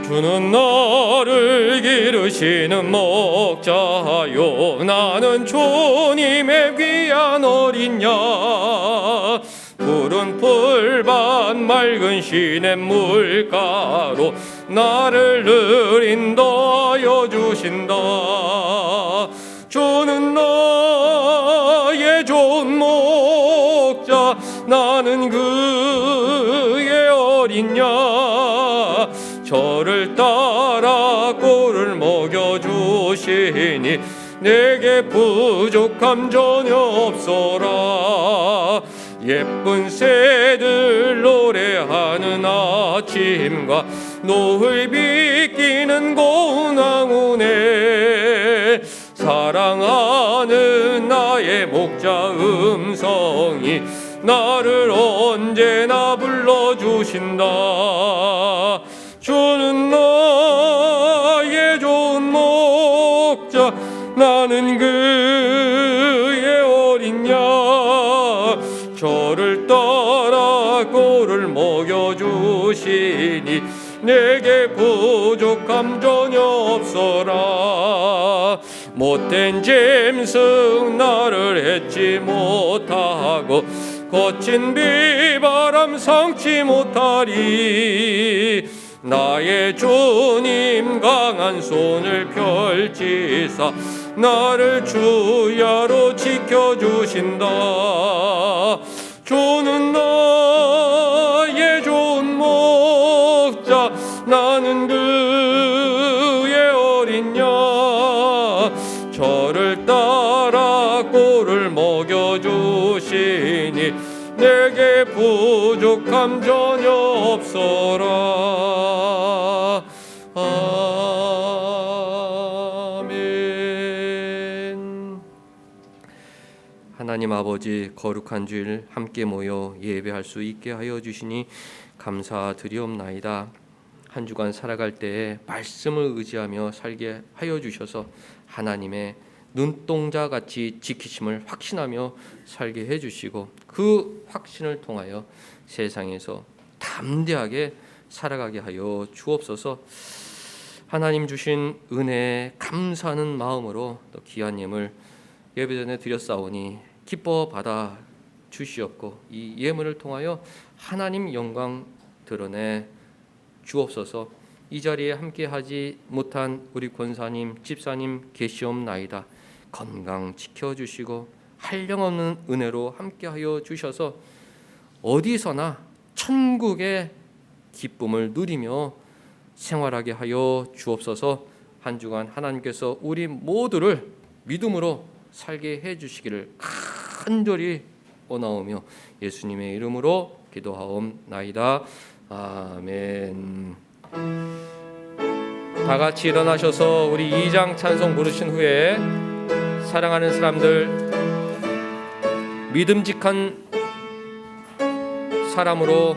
주는 나를 기르시는 목자요 나는 주님의 귀한 어린 양 푸른 풀밭 맑은 시냇 물가로 나를 늘 인도하여 주신다. 주는 나의 좋은 목자 나는 그의 어린 양 저를 따라 꼴을 먹여주시니 내게 부족함 전혀 없소라. 예쁜 새들 노래하는 아침과 노을 비끼는 고운 항우네 사랑하는 나의 목자 음성이 나를 언제나 불러주신다. 주는 나의 좋은 목자 나는 그의 어린 양 저를 따라 꼴을 먹여주시니 내게 부족함 전혀 없어라. 못된 짐승 나를 해치 못하고 거친 비바람 삼지 못하리. 나의 주님 강한 손을 펼치사 나를 주야로 지켜주신다. 주는 나의 좋은 목자, 나는 그의 어린 양. 저를 따라 꼴을 먹여주시니 내게 부족함 전혀 없어라. 아멘. 하나님 아버지, 거룩한 주일 함께 모여 예배할 수 있게 하여 주시니 감사드리옵나이다. 한 주간 살아갈 때에 말씀을 의지하며 살게 하여 주셔서 하나님의 눈동자같이 지키심을 확신하며 살게 해주시고, 그 확신을 통하여 세상에서 담대하게 살아가게 하여 주옵소서. 하나님 주신 은혜에 감사하는 마음으로 또 귀한 예물 예배전에 드렸사오니 기뻐 받아 주시옵고, 이 예물을 통하여 하나님 영광 드러내 주옵소서. 이 자리에 함께하지 못한 우리 권사님, 집사님 계시옵나이다. 건강 지켜주시고 한량없는 은혜로 함께하여 주셔서 어디서나 천국의 기쁨을 누리며 생활하게 하여 주옵소서. 한 주간 하나님께서 우리 모두를 믿음으로 살게 해주시기를 간절히 원하오며 예수님의 이름으로 기도하옵나이다. 아멘. 다 같이 일어나셔서 우리 2장 찬송 부르신 후에 사랑하는 사람들 믿음직한 사람으로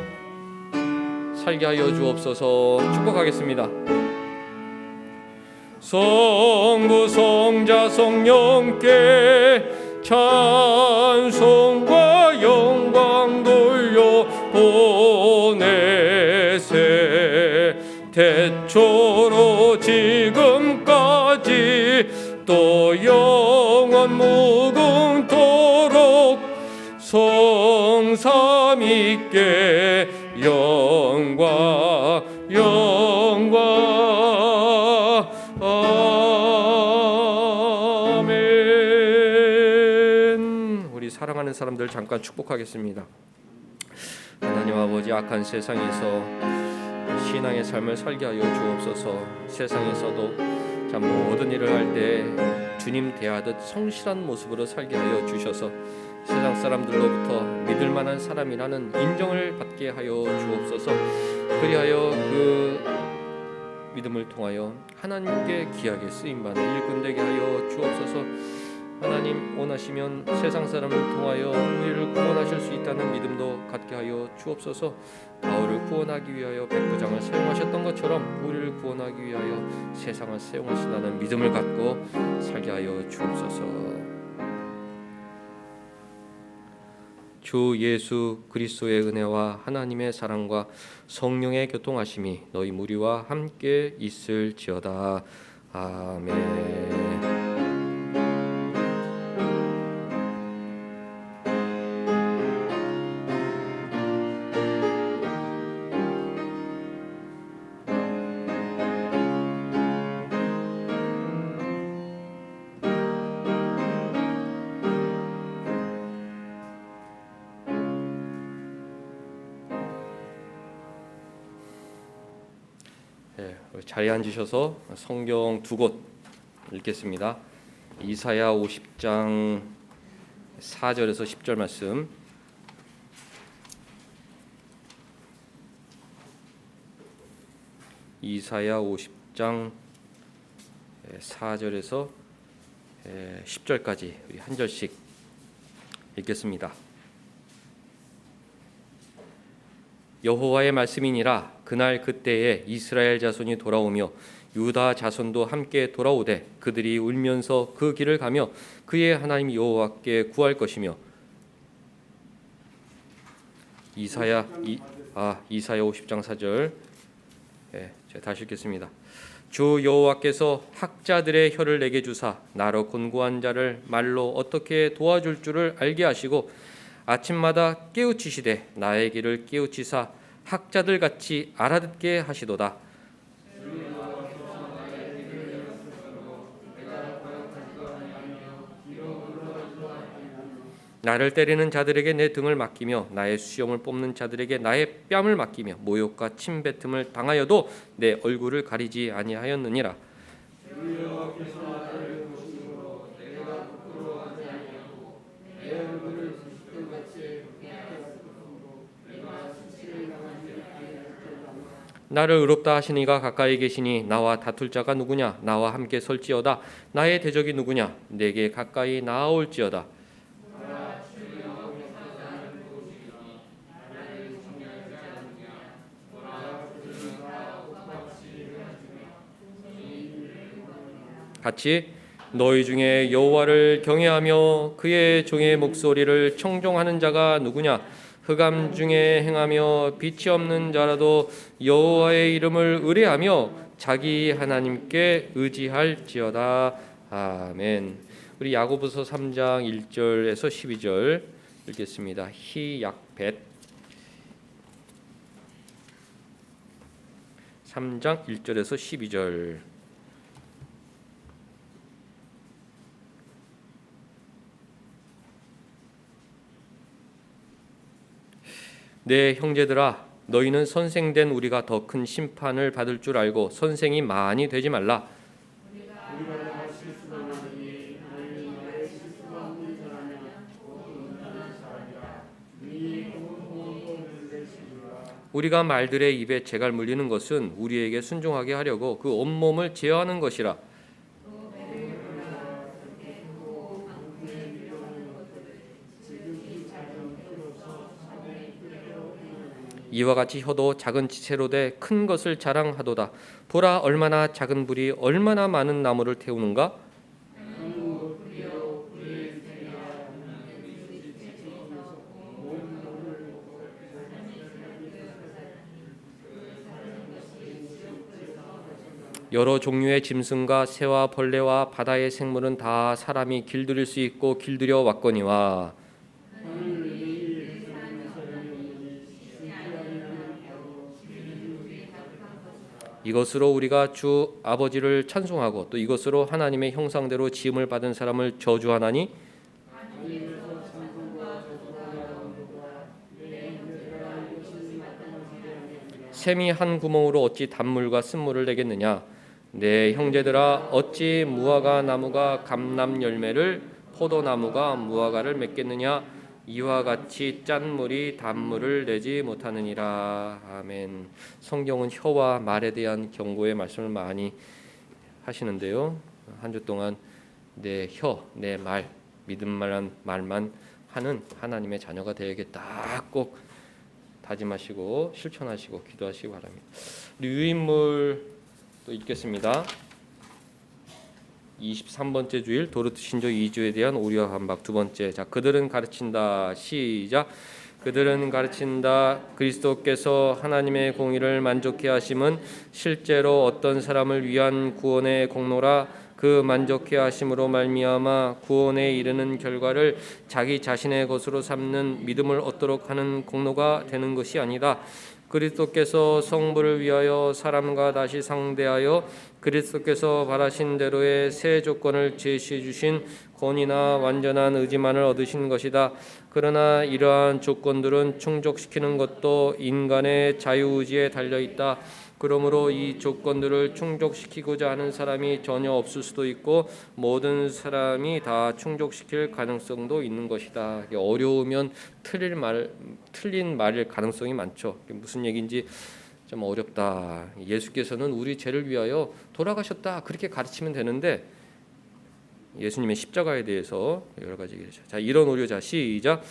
살게 하여 주옵소서. 축복하겠습니다. 성부 성자 성령께 찬송과 영광 돌려 보내세. 태초로 지금까지 또 영원 무궁토록 성삼위께 영광 아멘. 우리 사랑하는 사람들 잠깐 축복하겠습니다. 하나님 아버지, 악한 세상에서 신앙의 삶을 살게 하여 주옵소서. 세상에서도 참 모든 일을 할 때 주님 대하듯 성실한 모습으로 살게 하여 주셔서 세상 사람들로부터 믿을 만한 사람이라는 인정을 받게 하여 주옵소서. 그리하여 그 믿음을 통하여 하나님께 귀하게 쓰임받는 일꾼 되게 하여 주옵소서. 하나님 원하시면 세상 사람을 통하여 우리를 구원하실 수 있다는 믿음도 갖게 하여 주옵소서. 바울을 구원하기 위하여 백부장을 사용하셨던 것처럼 우리를 구원하기 위하여 세상을 사용하신다는 믿음을 갖고 살게 하여 주옵소서. 주 예수 그리스도의 은혜와 하나님의 사랑과 성령의 교통하심이 너희 무리와 함께 있을지어다. 아멘. 자리에 앉으셔서 성경 두 곳 읽겠습니다. 이사야 50장 4절에서 10절 말씀, 이사야 50장 4절에서 10절까지 우리 한 절씩 읽겠습니다. 여호와의 말씀이니라. 그날 그때에 이스라엘 자손이 돌아오며 유다 자손도 함께 돌아오되 그들이 울면서 그 길을 가며 그의 하나님 여호와께 구할 것이며. 이사야 50장 4절. 제가 다시 읽겠습니다. 주 여호와께서 학자들의 혀를 내게 주사 나로 곤고한 자를 말로 어떻게 도와줄 줄을 알게 하시고 아침마다 깨우치시되 나의 길을 깨우치사 학자들 같이 알아듣게 하시도다. 나를 때리는 자들에게 내 등을 맡기며 나의 수염을 뽑는 자들에게 나의 뺨을 맡기며 모욕과 침뱉음을 당하여도 내 얼굴을 가리지 아니하였느니라. 나를 의롭다 하신 이가 가까이 계시니 나와 다툴 자가 누구냐? 나와 함께 설지어다. 나의 대적이 누구냐? 내게 가까이 나아올지어다. 같이 너희 중에 여호와를 경외하며 그의 종의 목소리를 청종하는 자가 누구냐? 흑암 중에 행하며 빛이 없는 자라도 여호와의 이름을 의뢰하며 자기 하나님께 의지할지어다. 아멘. 우리 야고보서 3장 1절에서 12절 읽겠습니다. 히약벳 3장 1절에서 12절. 내 형제들아, 너희는 선생된 우리가 더 큰 심판을 받을 줄 알고 선생이 많이 되지 말라. 우리가 말들의 입에 재갈 물리는 것은 우리에게 순종하게 하려고 그 온몸을 제어하는 것이라. 이와 같이 혀도 작은 지체로 돼 큰 것을 자랑하도다. 보라, 얼마나 작은 불이 얼마나 많은 나무를 태우는가? 여러 종류의 짐승과 새와 벌레와 바다의 생물은 다 사람이 길들일 수 있고 길들여 왔거니와 이것으로 우리가 주 아버지를 찬송하고 또 이것으로 하나님의 형상대로 지음을 받은 사람을 저주하나니 샘이 한 구멍으로 어찌 단물과 쓴물을 내겠느냐? 내 형제들아, 어찌 무화과 나무가 감람 열매를 포도나무가 무화과를 맺겠느냐? 이와 같이 짠 물이 단물을 내지 못하느니라. 아멘. 성경은 혀와 말에 대한 경고의 말씀을 많이 하시는데요. 한 주 동안 내 혀, 내 말, 믿음만한 말만 하는 하나님의 자녀가 되야겠다. 꼭 다짐하시고 실천하시고 기도하시기 바랍니다. 유인물 또 읽겠습니다. 23번째 주일 도르트 신조 2주에 대한 오류와 반박. 두 번째, 자, 그들은 가르친다. 시작. 그들은 가르친다. 그리스도께서 하나님의 공의를 만족케 하심은 실제로 어떤 사람을 위한 구원의 공로라. 그 만족케 하심으로 말미암아 구원에 이르는 결과를 자기 자신의 것으로 삼는 믿음을 얻도록 하는 공로가 되는 것이 아니다. 그리스도께서 성부를 위하여 사람과 다시 상대하여 그리스도께서 바라신 대로의 새 조건을 제시해 주신 권위나 완전한 의지만을 얻으신 것이다. 그러나 이러한 조건들은 충족시키는 것도 인간의 자유의지에 달려 있다. 그러므로 이 조건들을 충족시키고자 하는 사람이 전혀 없을 수도 있고 모든 사람이 다 충족시킬 가능성도 있는 것이다. 어려우면 틀린 말일 가능성이 많죠. 무슨 얘기인지 좀 어렵다. 예수께서는 우리 죄를 위하여 돌아가셨다. 그렇게 가르치면 되는데 예수님의 십자가에 대해서 여러 가지 얘기죠. 자, 이런 오류. 자, 시작.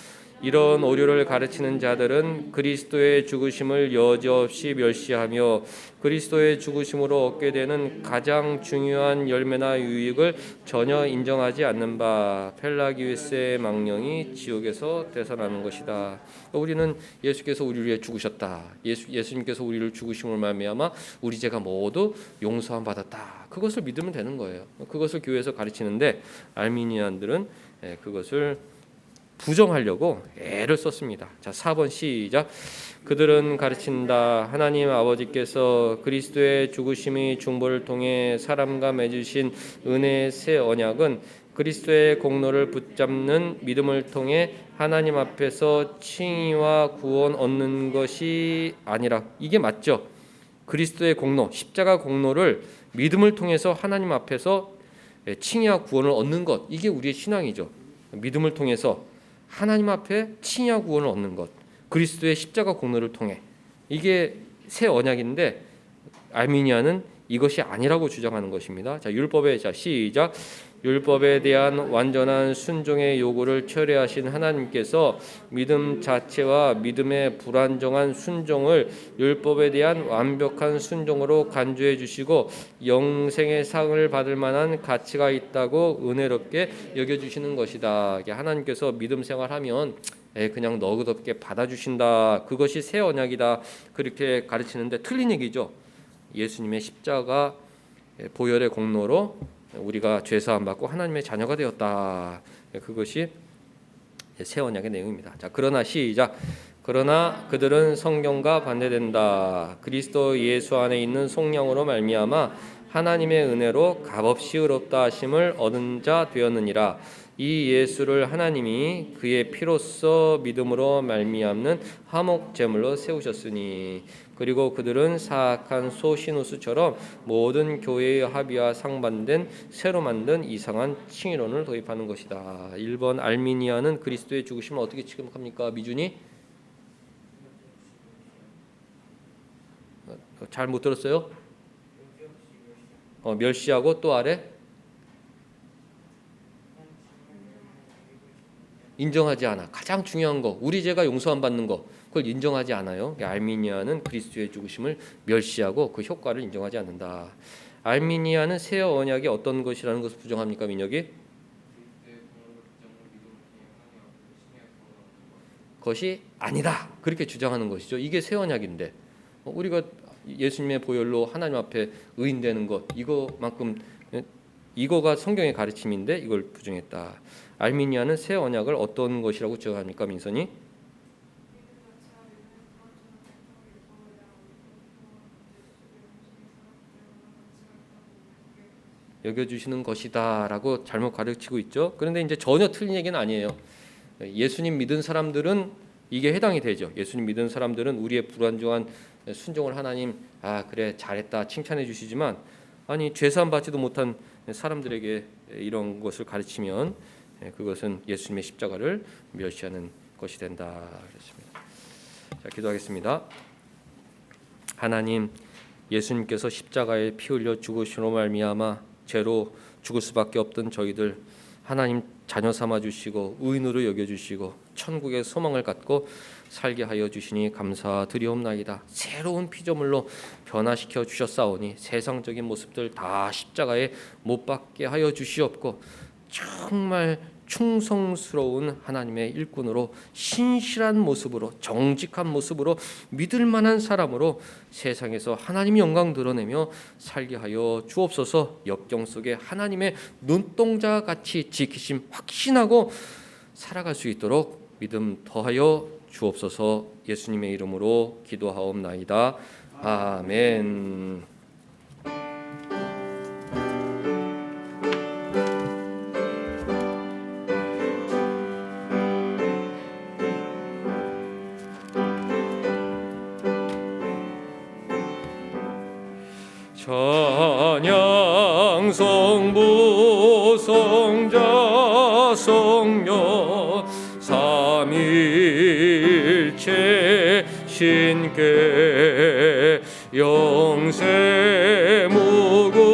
이런 오류를 가르치는 자들은 그리스도의 죽으심을 여지없이 멸시하며 그리스도의 죽으심으로 얻게 되는 가장 중요한 열매나 유익을 전혀 인정하지 않는 바 펠라기우스의 망령이 지옥에서 되살아나는 것이다. 우리는 예수께서 우리를 위해 죽으셨다. 예수님께서 우리를 죽으심을 말미암아 우리 죄가 모두 용서함 받았다. 그것을 믿으면 되는 거예요. 그것을 교회에서 가르치는데 알미니안들은 그것을 부정하려고 애를 썼습니다. 자, 4번 시작. 그들은 가르친다. 하나님 아버지께서 그리스도의 죽으심의 중보를 통해 사람과 맺으신 은혜의 새 언약은 그리스도의 공로를 붙잡는 믿음을 통해 하나님 앞에서 칭의와 구원 얻는 것이 아니라, 이게 맞죠? 그리스도의 공로, 십자가 공로를 믿음을 통해서 하나님 앞에서 칭의와 구원을 얻는 것, 이게 우리의 신앙이죠. 믿음을 통해서 하나님 앞에 칭의와 구원을 얻는 것, 그리스도의 십자가 공로를 통해, 이게 새 언약인데 알미니아는 이것이 아니라고 주장하는 것입니다. 자, 율법의 자 시작. 율법에 대한 완전한 순종의 요구를 철회하신 하나님께서 믿음 자체와 믿음의 불완전한 순종을 율법에 대한 완벽한 순종으로 간주해 주시고 영생의 상을 받을 만한 가치가 있다고 은혜롭게 여겨 주시는 것이다. 하나님께서 믿음 생활하면 그냥 너그럽게 받아주신다. 그것이 새 언약이다. 그렇게 가르치는데 틀린 얘기죠. 예수님의 십자가 보혈의 공로로 우리가 죄사함 받고 하나님의 자녀가 되었다. 그것이 새 언약의 내용입니다. 자, 그러나 시작. 그러나 그들은 성경과 반대된다. 그리스도 예수 안에 있는 속량으로 말미암아 하나님의 은혜로 값없이 의롭다 하심을 얻은 자 되었느니라. 이 예수를 하나님이 그의 피로써 믿음으로 말미암는 화목 제물로 세우셨으니, 그리고 그들은 사악한 소시누스처럼 모든 교회의 합의와 상반된 새로 만든 이상한 칭의론을 도입하는 것이다. 1번 알미니아는 그리스도의 죽으심을 어떻게 취급합니까? 미준이? 잘 못 들었어요? 멸시하고 또 아래? 인정하지 않아. 가장 중요한 거, 우리 죄가 용서 안 받는 거, 그걸 인정하지 않아요. 알미니아는 그리스도의 죽으심을 멸시하고 그 효과를 인정하지 않는다. 알미니아는 새 언약이 어떤 것이라는 것을 부정합니까? 민혁이? 것이 아니다. 그렇게 주장하는 것이죠. 이게 새 언약인데 우리가 예수님의 보혈로 하나님 앞에 의인되는 것, 이거가 성경의 가르침인데 이걸 부정했다. 알미니아는 새 언약을 어떤 것이라고 주장합니까? 민선이? 여겨주시는 것이다라고 잘못 가르치고 있죠. 그런데 이제 전혀 틀린 얘기는 아니에요. 예수님 믿은 사람들은 이게 해당이 되죠. 예수님 믿은 사람들은 우리의 불완전한 순종을 하나님 그래 잘했다 칭찬해 주시지만, 아니 죄사함 받지도 못한 사람들에게 이런 것을 가르치면 그것은 예수님의 십자가를 멸시하는 것이 된다 그랬습니다. 자, 기도하겠습니다. 하나님, 예수님께서 십자가에 피 흘려 죽으심으로 말미암아 죄로 죽을 수밖에 없던 저희들 하나님 자녀 삼아 주시고 의인으로 여겨 주시고 천국의 소망을 갖고 살게 하여 주시니 감사드리옵나이다. 새로운 피조물로 변화시켜 주셨사오니 세상적인 모습들 다 십자가에 못 박게 하여 주시옵고 정말 충성스러운 하나님의 일꾼으로 신실한 모습으로 정직한 모습으로 믿을 만한 사람으로 세상에서 하나님 영광 드러내며 살게 하여 주옵소서. 역경 속에 하나님의 눈동자 같이 지키심 확신하고 살아갈 수 있도록 믿음 더하여 주옵소서. 예수님의 이름으로 기도하옵나이다. 아멘. 찬양 성부 성자 성녀 삼일체 신께 영세 무궁하기까지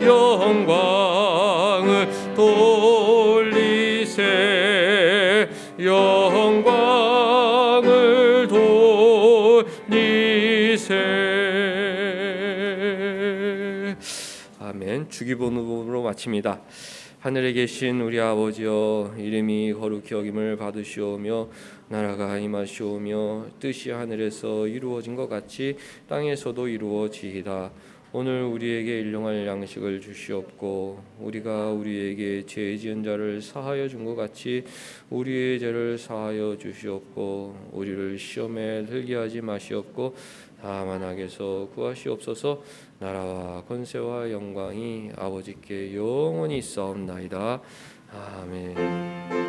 영광을 돌리세 영광을 돌리세. 아멘. 주기본으로 마칩니다. 하늘에 계신 우리 아버지여, 이름이 거룩히 여김을 받으시오며 나라가 임하시오며 뜻이 하늘에서 이루어진 것 같이 땅에서도 이루어지이다. 오늘 우리에게 일용할 양식을 주시옵고 우리가 우리에게 죄 지은 자를 사하여 준 것 같이 우리의 죄를 사하여 주시옵고 우리를 시험에 들게 하지 마시옵고 다만 악에서 구하시옵소서. 나라와 권세와 영광이 아버지께 영원히 있사옵나이다. 아멘.